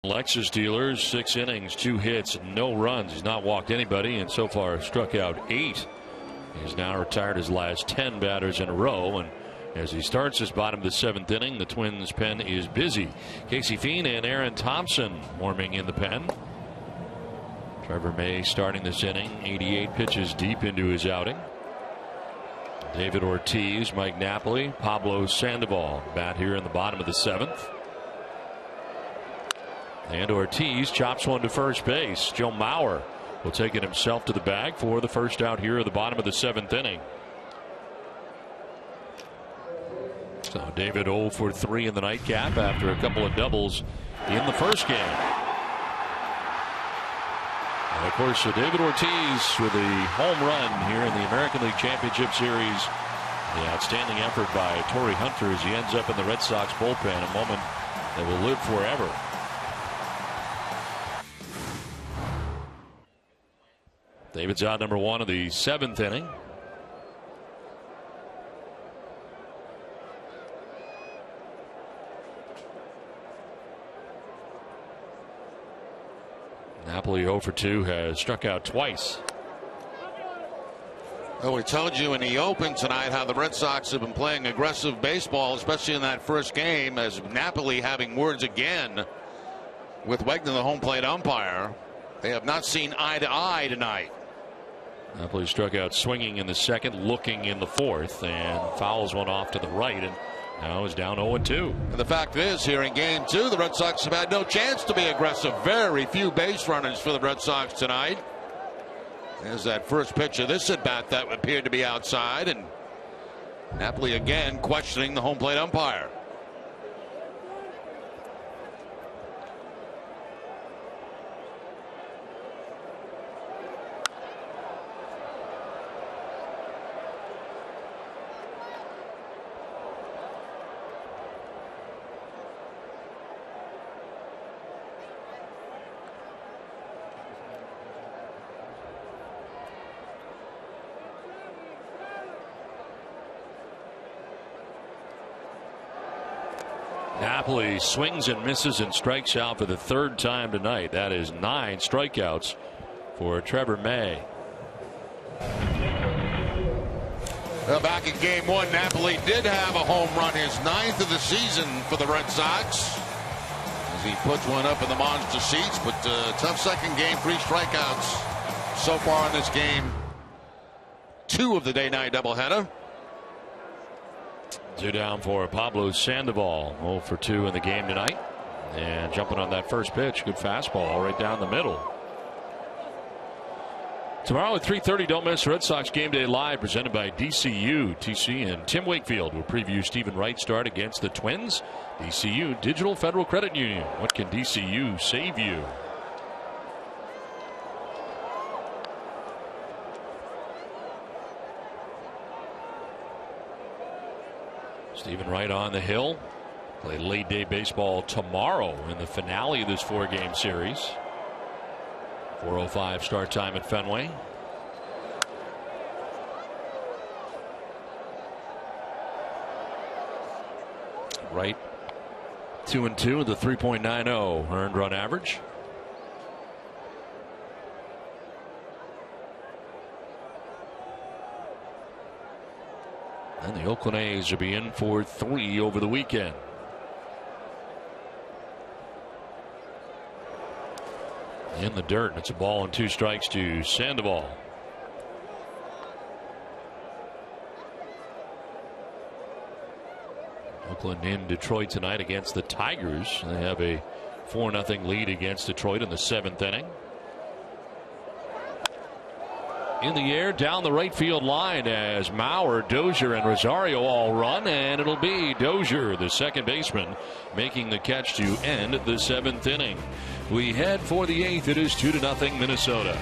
Lexus dealers, 6 innings, 2 hits, no runs. He's not walked anybody and so far struck out 8. He's now retired his last 10 batters in a row, and as he starts his bottom of the 7th inning, the Twins' pen is busy. Casey Fiend and Aaron Thompson warming in the pen. Trevor May starting this inning, 88 pitches deep into his outing. David Ortiz, Mike Napoli, Pablo Sandoval bat here in the bottom of the 7th. And Ortiz chops one to first base. Joe Mauer will take it himself to the bag for the first out here at the bottom of the 7th inning. So David 0 for 3 in the nightcap after a couple of doubles in the first game. And of course, David Ortiz with a home run here in the American League Championship Series. The outstanding effort by Torrey Hunter as he ends up in the Red Sox bullpen, a moment that will live forever. David's out number 1 of the 7th inning. Napoli 0 for 2 has struck out twice. Well, we told you in the open tonight how the Red Sox have been playing aggressive baseball, especially in that first game, as Napoli having words again with Wegner, the home plate umpire. They have not seen eye to eye tonight. Napoli struck out swinging in the 2nd, looking in the 4th, and fouls one off to the right, and now is down 0-2. And the fact is, here in game 2, the Red Sox have had no chance to be aggressive. Very few base runners for the Red Sox tonight. There's that first pitch of this at bat that appeared to be outside, and Napoli again questioning the home plate umpire. Napoli swings and misses and strikes out for the 3rd time tonight. That is 9 strikeouts for Trevor May. Well, back in game 1, Napoli did have a home run, his 9th of the season for the Red Sox, as he puts one up in the monster seats. But tough second game, 3 strikeouts so far in this game. 2 of the day-night doubleheader. 2 down for Pablo Sandoval, 0 for 2 in the game tonight. And jumping on that first pitch, good fastball right down the middle. Tomorrow at 3:30, don't miss Red Sox Game Day Live, presented by DCU. TC and Tim Wakefield will preview Stephen Wright's start against the Twins. DCU, Digital Federal Credit Union. What can DCU save you? Stephen Wright on the hill. Play late day baseball tomorrow in the finale of this 4-game series. 4:05 start time at Fenway. Wright 2-2 with a 3.90 earned run average. And the Oakland A's will be in for 3 over the weekend. In the dirt, it's a ball and 2 strikes to Sandoval. Oakland in Detroit tonight against the Tigers. They have a 4-0 lead against Detroit in the 7th inning. In the air down the right field line as Mauer, Dozier, and Rosario all run, and it'll be Dozier, the second baseman, making the catch to end the 7th inning. We head for the 8th. It is 2-0 Minnesota.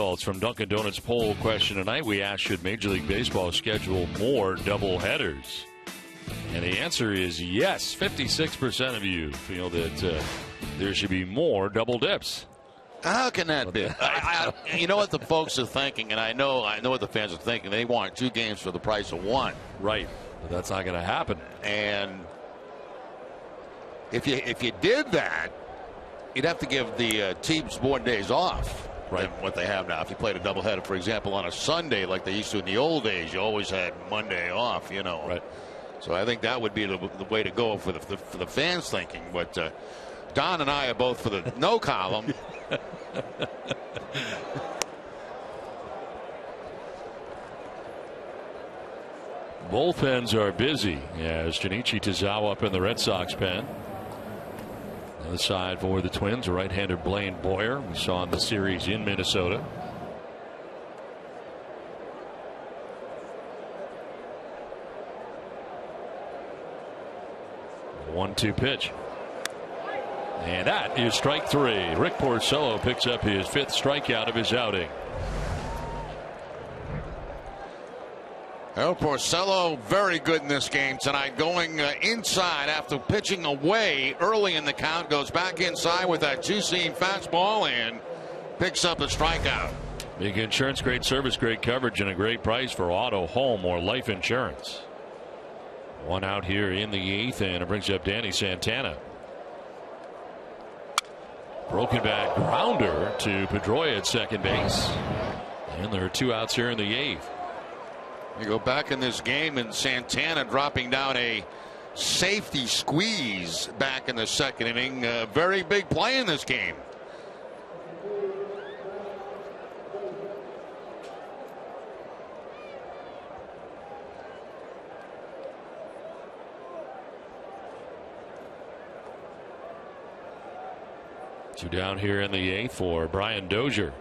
Results from Dunkin' Donuts poll question tonight. We asked, should Major League Baseball schedule more doubleheaders? And the answer is yes. 56% of you feel that there should be more double dips. How can that be? You know what the folks are thinking, and I know what the fans are thinking. They want 2 games for the price of 1. Right, but that's not going to happen. And if you did that, you'd have to give the teams more days off. Right. Than what they have now. If you played a doubleheader, for example, on a Sunday like they used to in the old days, you always had Monday off, you know. Right. So I think that would be the way to go for the fans thinking. But Don and I are both for the no column. Bullpens are busy as Junichi Tozawa up in the Red Sox pen. Other side for the Twins, a right-hander Blaine Boyer. We saw in the series in Minnesota. The 1-2 pitch. And that is strike 3. Rick Porcello picks up his 5th strikeout of his outing. Well, Porcello very good in this game tonight, going inside after pitching away early in the count, goes back inside with that 2-seam fastball and picks up a strikeout. Big insurance, great service, great coverage, and a great price for auto, home, or life insurance. 1 out here in the 8th, and it brings up Danny Santana. Broken back grounder to Pedroia at second base. And there are 2 outs here in the 8th. You go back in this game, and Santana dropping down a safety squeeze back in the 2nd inning. A very big play in this game. Two down here in the 8th for Brian Dozier.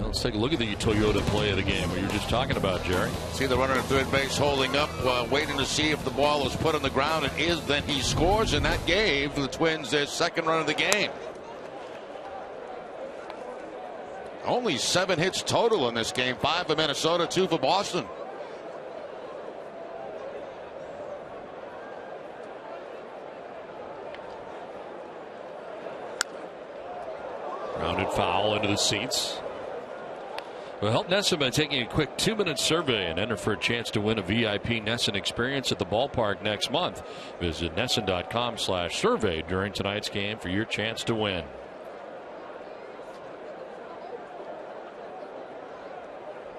Let's take a look at the Toyota play of the game, what you were just talking about, Jerry. See the runner at third base holding up, waiting to see if the ball is put on the ground. It is. Then he scores, and that gave the Twins their 2nd run of the game. Only 7 hits total in this game. 5 for Minnesota, 2 for Boston. Grounded foul into the seats. Well, help NESN by taking a quick 2-minute survey and enter for a chance to win a VIP NESN experience at the ballpark next month. Visit NESN.com/survey during tonight's game for your chance to win.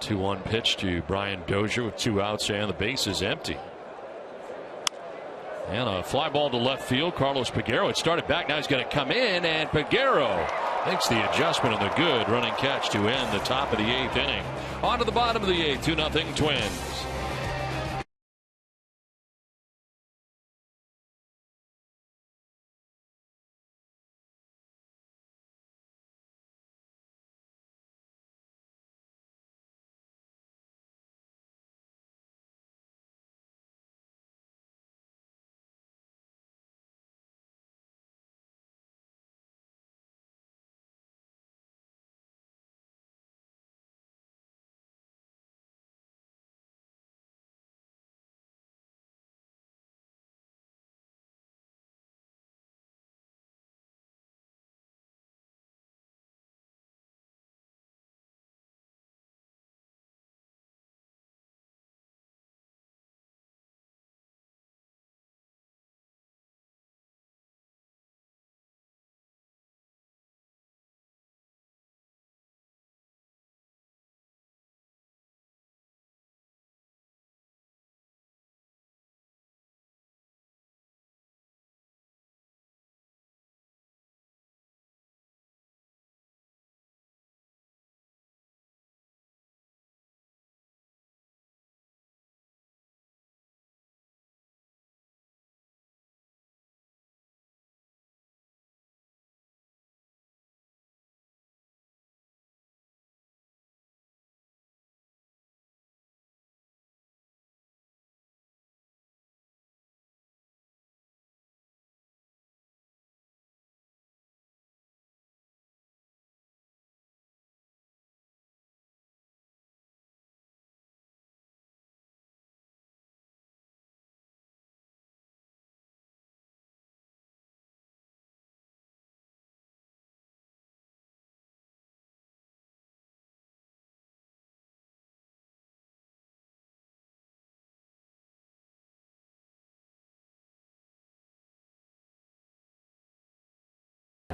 2-1 pitch to Brian Dozier with 2 outs and the base is empty. And a fly ball to left field. Carlos Peguero. It started back. Now he's going to come in, and Peguero makes the adjustment and the good running catch to end the top of the 8th inning. On to the bottom of the 8th, 2-0 Twins.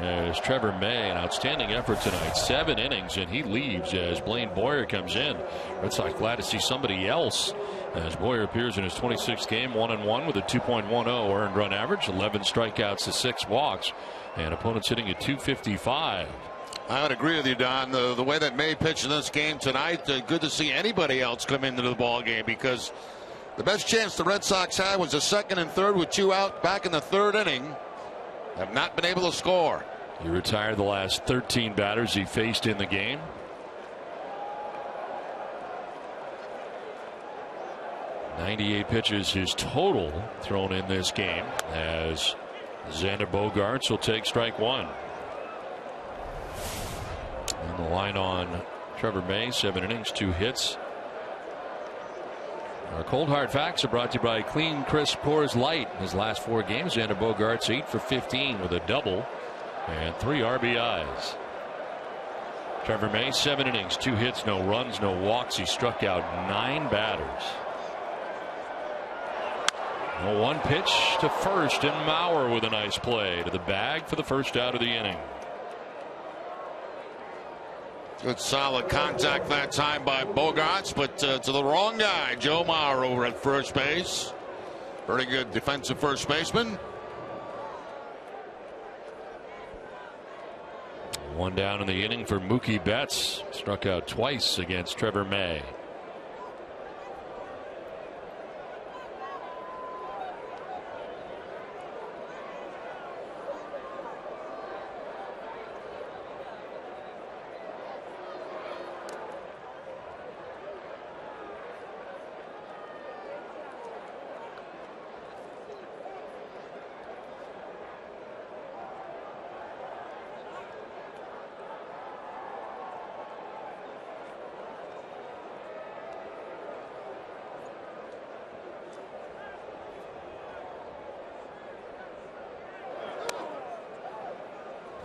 as Trevor May. An outstanding effort tonight. 7 innings, and he leaves as Blaine Boyer comes in. Red Sox glad to see somebody else as Boyer appears in his 26th game, 1-1 with a 2.10 earned run average, 11 strikeouts to 6 walks, and opponents hitting at 255. I would agree with you, Don. The way that May pitched in this game tonight, good to see anybody else come into the ball game, because the best chance the Red Sox had was the second and third with 2 out back in the 3rd inning. Have not been able to score. He retired the last 13 batters he faced in the game. .98 pitches his total thrown in this game, as Xander Bogaerts will take strike 1. And the line on Trevor May, 7 innings, 2 hits. Our cold hard facts are brought to you by Clean Crisp Coors Light. His last 4 games, Xander Bogaerts 8 for 15 with a double and 3 RBIs. Trevor May, 7 innings, 2 hits, no runs, no walks. He struck out 9 batters. A 1 pitch to first, and Mauer with a nice play to the bag for the first out of the inning. Good solid contact that time by Bogaerts, but to the wrong guy. Joe Mauer over at first base. Very good defensive first baseman. 1 down in the inning for Mookie Betts. Struck out twice against Trevor May.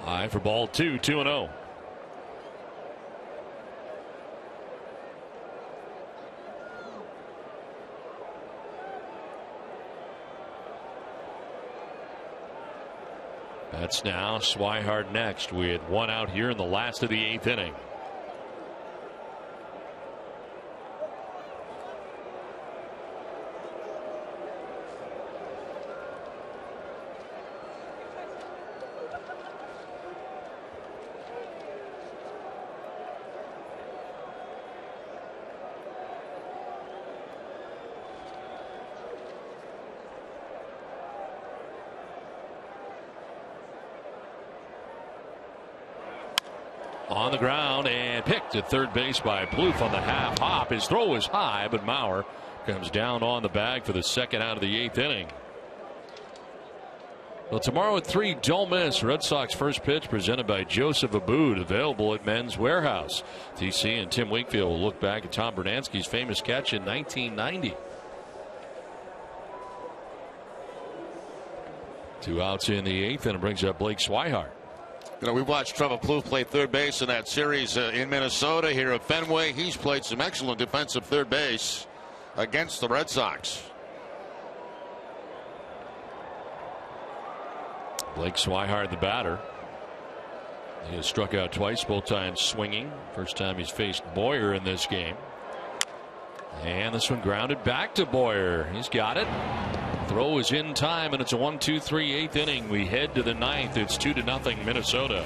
High for ball 2, 2-0. That's now Swihart next. We had 1 out here in the last of the 8th inning. On the ground and picked at third base by Plouffe on the half hop. His throw is high, but Mauer comes down on the bag for the second out of the 8th inning. Well, tomorrow at 3, don't miss Red Sox first pitch presented by Joseph Abboud, available at Men's Warehouse. TC and Tim Wakefield will look back at Tom Bernanski's famous catch in 1990. 2 outs in the 8th, and it brings up Blake Swihart. You know, we watched Trevor Plouffe play third base in that series in Minnesota. Here at Fenway, he's played some excellent defensive third base against the Red Sox. Blake Swihart, the batter. He has struck out twice, both times swinging. First time he's faced Boyer in this game. And this one grounded back to Boyer. He's got it. Throw is in time, and it's a 1-2-3 8th inning. We head to the 9th. It's 2-0 Minnesota.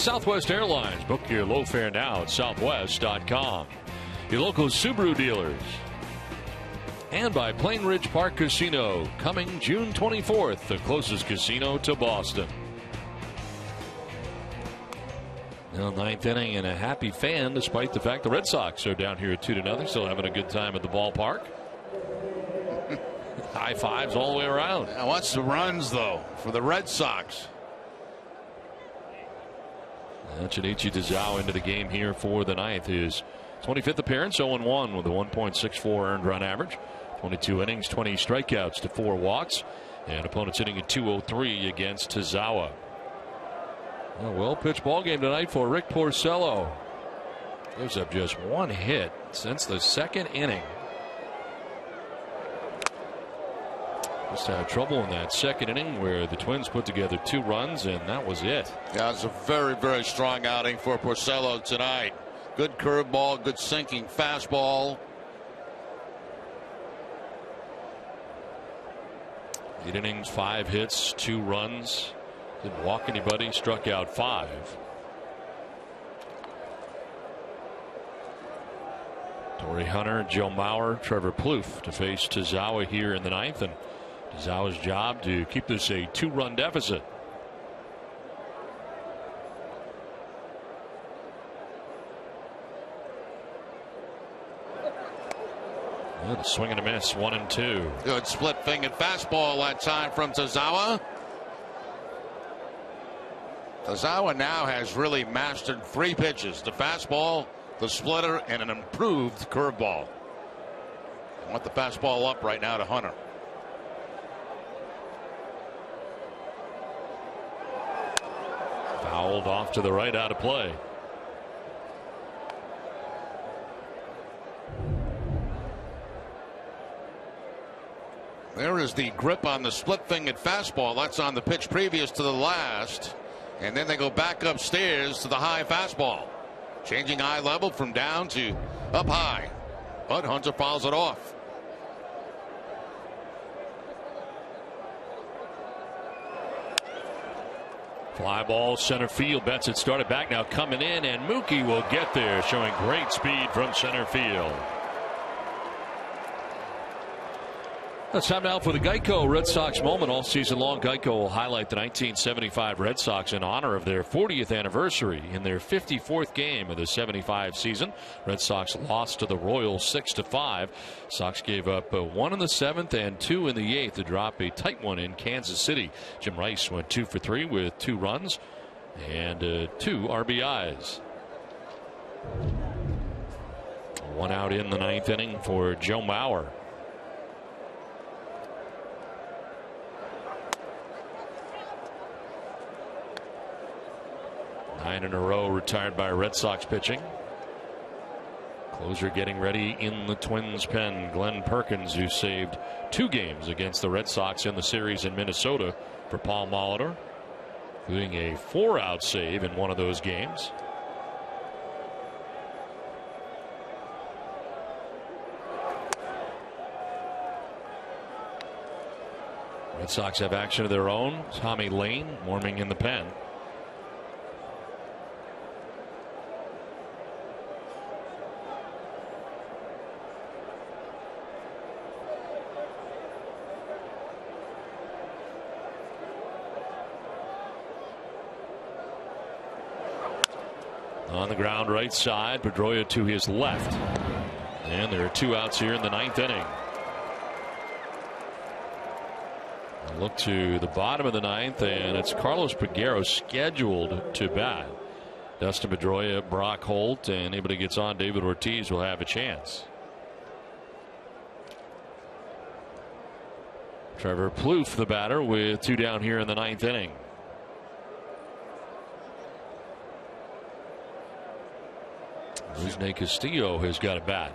Southwest Airlines. Book your low fare now at southwest.com. Your local Subaru dealers. And by Plain Ridge Park Casino, coming June 24th, the closest casino to Boston. Now, ninth inning and a happy fan, despite the fact the Red Sox are down here at 2-0, still having a good time at the ballpark. High fives all the way around. Now, what's the runs, though, for the Red Sox? Shinichi Tozawa into the game here for the ninth. His 25th appearance, 0-1 with a 1.64 earned run average. 22 innings, 20 strikeouts to 4 walks. And opponents hitting at 203 against Tozawa. A well-pitched ball game tonight for Rick Porcello. Gives up just 1 hit since the 2nd inning. Just had trouble in that 2nd inning where the Twins put together 2 runs, and that was it. Yeah, it's a very, very strong outing for Porcello tonight. Good curveball, good sinking fastball. 8 innings, 5 hits, 2 runs. Didn't walk anybody, struck out 5. Torrey Hunter, Joe Mauer, Trevor Plouffe to face Tozawa here in the ninth, and Tozawa's job to keep this a 2-run deficit. Good swing and a miss, 1-2. Good split-fingered fastball that time from Tozawa. Tozawa now has really mastered 3 pitches: the fastball, the splitter, and an improved curveball. I want the fastball up right now to Hunter. Fouled off to the right, out of play. There is the grip on the split-fingered fastball. That's on the pitch previous to the last. And then they go back upstairs to the high fastball. Changing eye level from down to up high. But Hunter fouls it off. Fly ball, center field. Betts it started back, now coming in, and Mookie will get there, showing great speed from center field. It's time now for the Geico Red Sox moment. All season long, Geico will highlight the 1975 Red Sox in honor of their 40th anniversary. In their 54th game of the 75 season, Red Sox lost to the Royals 6-5. Sox gave up 1 in the 7th and 2 in the 8th to drop a tight one in Kansas City. Jim Rice went 2 for 3 with 2 runs and 2 RBIs. 1 out in the 9th inning for Joe Mauer. 9 in a row retired by Red Sox pitching. Closer getting ready in the Twins pen. Glenn Perkins, who saved 2 games against the Red Sox in the series in Minnesota for Paul Molitor, including a 4-out save in one of those games. Red Sox have action of their own. Tommy Lane warming in the pen. On the ground, right side, Pedroia to his left. And there are 2 outs here in the 9th inning. A look to the bottom of the 9th, and it's Carlos Peguero scheduled to bat. Dustin Pedroia, Brock Holt, and anybody gets on, David Ortiz will have a chance. Trevor Plouffe, the batter, with 2 down here in the 9th inning. Rusney Castillo has got a bat.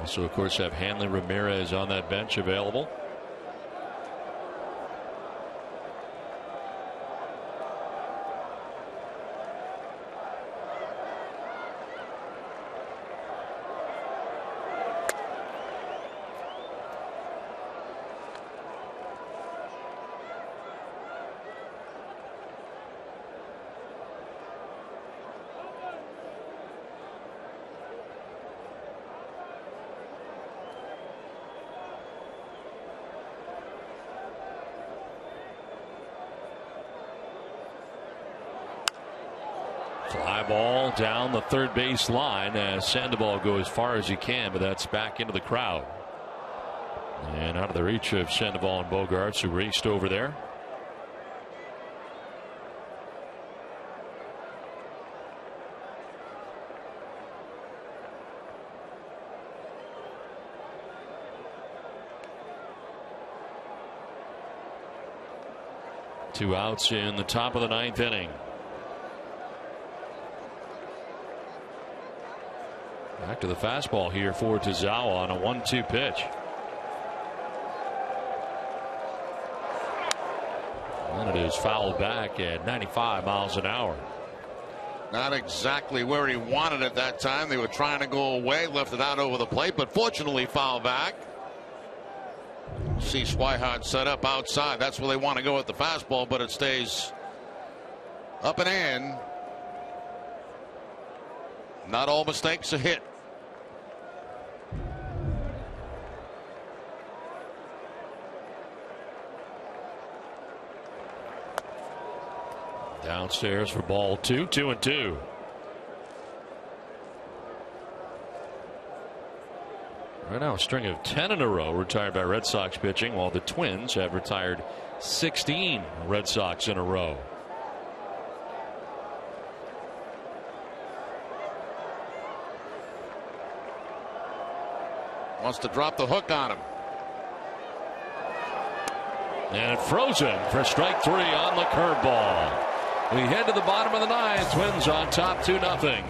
Also, of course, have Hanley Ramirez on that bench available. Fly ball down the third base line as Sandoval goes as far as he can, but that's back into the crowd. And out of the reach of Sandoval and Bogaerts, who raced over there. Two outs in the top of the ninth inning. Back to the fastball here for Tozawa on a 1-2 pitch. And it is fouled back at 95 miles an hour. Not exactly where he wanted it that time. They were trying to go away, left it out over the plate, but fortunately fouled back. See Swihart set up outside. That's where they want to go with the fastball, but it stays up and in. Not all mistakes are hit. Downstairs for ball 2, 2-2. Right now, a string of 10 in a row retired by Red Sox pitching, while the Twins have retired 16 Red Sox in a row. Wants to drop the hook on him. And frozen for strike 3 on the curveball. We head to the bottom of the ninth. Twins on top 2-0.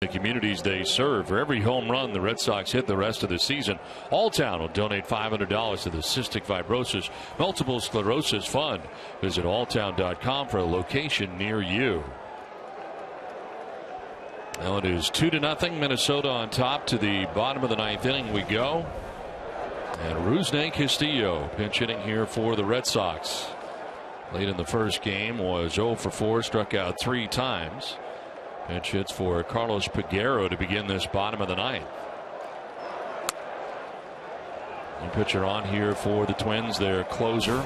The communities they serve. For every home run the Red Sox hit the rest of the season, Alltown will donate $500 to the Cystic Fibrosis Multiple Sclerosis Fund. Visit alltown.com for a location near you. Now it is 2-0. Minnesota on top. To the bottom of the ninth inning we go. And Rusney Castillo pinch hitting here for the Red Sox. Late in the first game was 0 for 4, struck out 3 times. Pinch hits for Carlos Peguero to begin this bottom of the ninth. New pitcher on here for the Twins, their closer,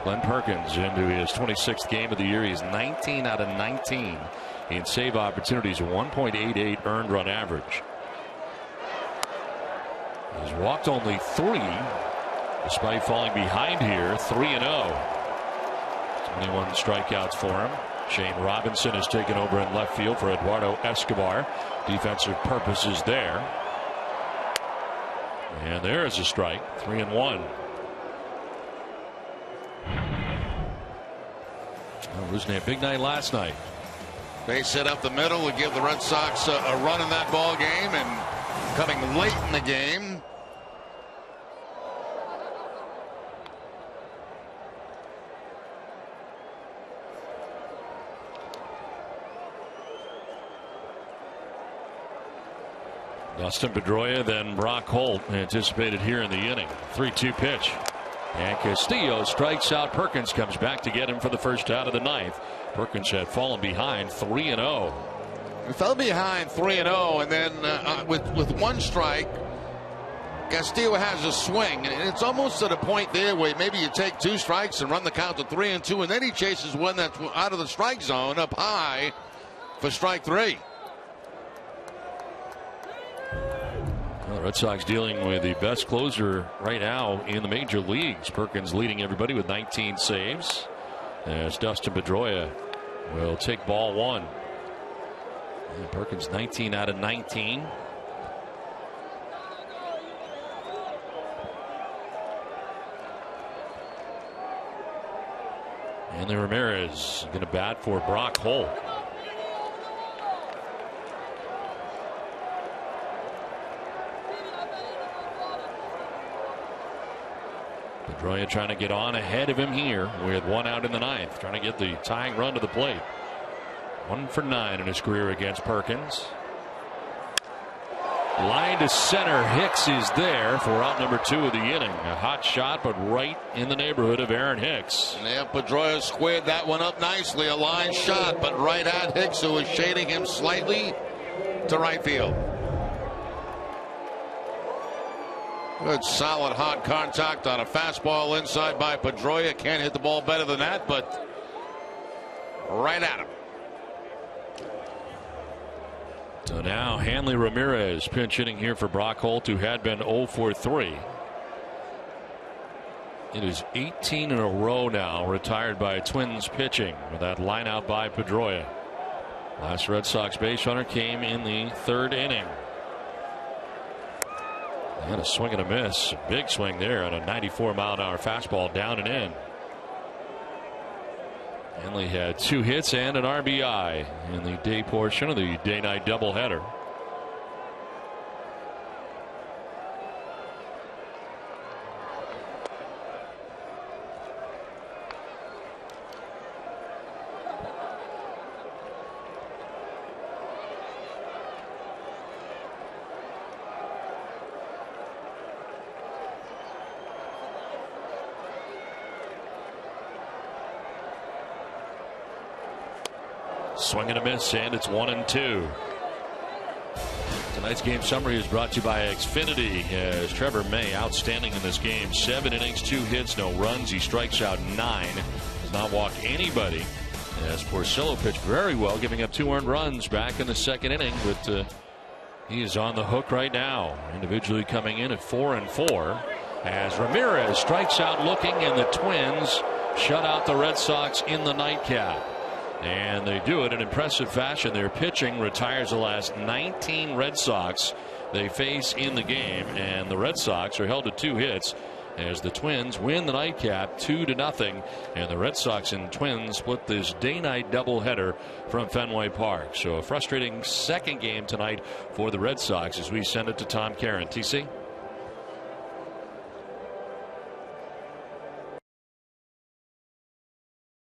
Glenn Perkins, into his 26th game of the year. He's 19 out of 19 in save opportunities, 1.88 earned run average. He's walked only 3 despite falling behind here, 3-0. 21 strikeouts for him. Shane Robinson has taken over in left field for Eduardo Escobar. Defensive purposes there. And there is a strike. 3-1. Well, losing a big night last night. Base hit up the middle would give the Red Sox a run in that ball game, and coming late in the game, Dustin Pedroia, then Brock Holt anticipated here in the inning. 3-2 pitch. And Castillo strikes out Perkins, comes back to get him for the first out of the ninth. Perkins had fallen behind 3-0. He fell behind 3-0, and then with one strike, Castillo has a swing, and it's almost to the point there where maybe you take 2 strikes and run the count to 3-2, and then he chases one that's out of the strike zone up high for strike 3. Well, the Red Sox dealing with the best closer right now in the major leagues. Perkins leading everybody with 19 saves, as Dustin Pedroia will take ball 1. And Perkins 19 out of 19. And Ramirez going to bat for Brock Holt. Pedroia trying to get on ahead of him here with 1 out in the ninth, trying to get the tying run to the plate. 1 for 9 in his career against Perkins. Line to center. Hicks is there for out number 2 of the inning. A hot shot, but right in the neighborhood of Aaron Hicks. Yeah, Pedroia squared that one up nicely. A line shot, but right at Hicks, who was shading him slightly to right field. Good solid hot contact on a fastball inside by Pedroia. Can't hit the ball better than that, but right at him. So now Hanley Ramirez pinch hitting here for Brock Holt, who had been 0 for 3. It is 18 in a row now retired by Twins pitching with that line out by Pedroia. Last Red Sox base runner came in the 3rd inning. And a swing and a miss. Big swing there on a 94-mile-an-hour fastball down and in. Hanley had 2 hits and an RBI in the day portion of the day-night doubleheader. Swing and a miss, and it's 1-2. Tonight's game summary is brought to you by Xfinity, as Trevor May outstanding in this game. 7 innings, 2 hits, no runs. He strikes out 9. Does not walk anybody. As Porcello pitched very well, giving up 2 earned runs back in the 2nd inning, but he is on the hook right now. Individually coming in at 4-4. As Ramirez strikes out looking, and the Twins shut out the Red Sox in the nightcap. And they do it in impressive fashion. Their pitching retires the last 19 Red Sox they face in the game, and the Red Sox are held to 2 hits as the Twins win the nightcap 2-0, and the Red Sox and Twins split this day-night doubleheader from Fenway Park. So a frustrating 2nd game tonight for the Red Sox as we send it to Tom Caron. TC?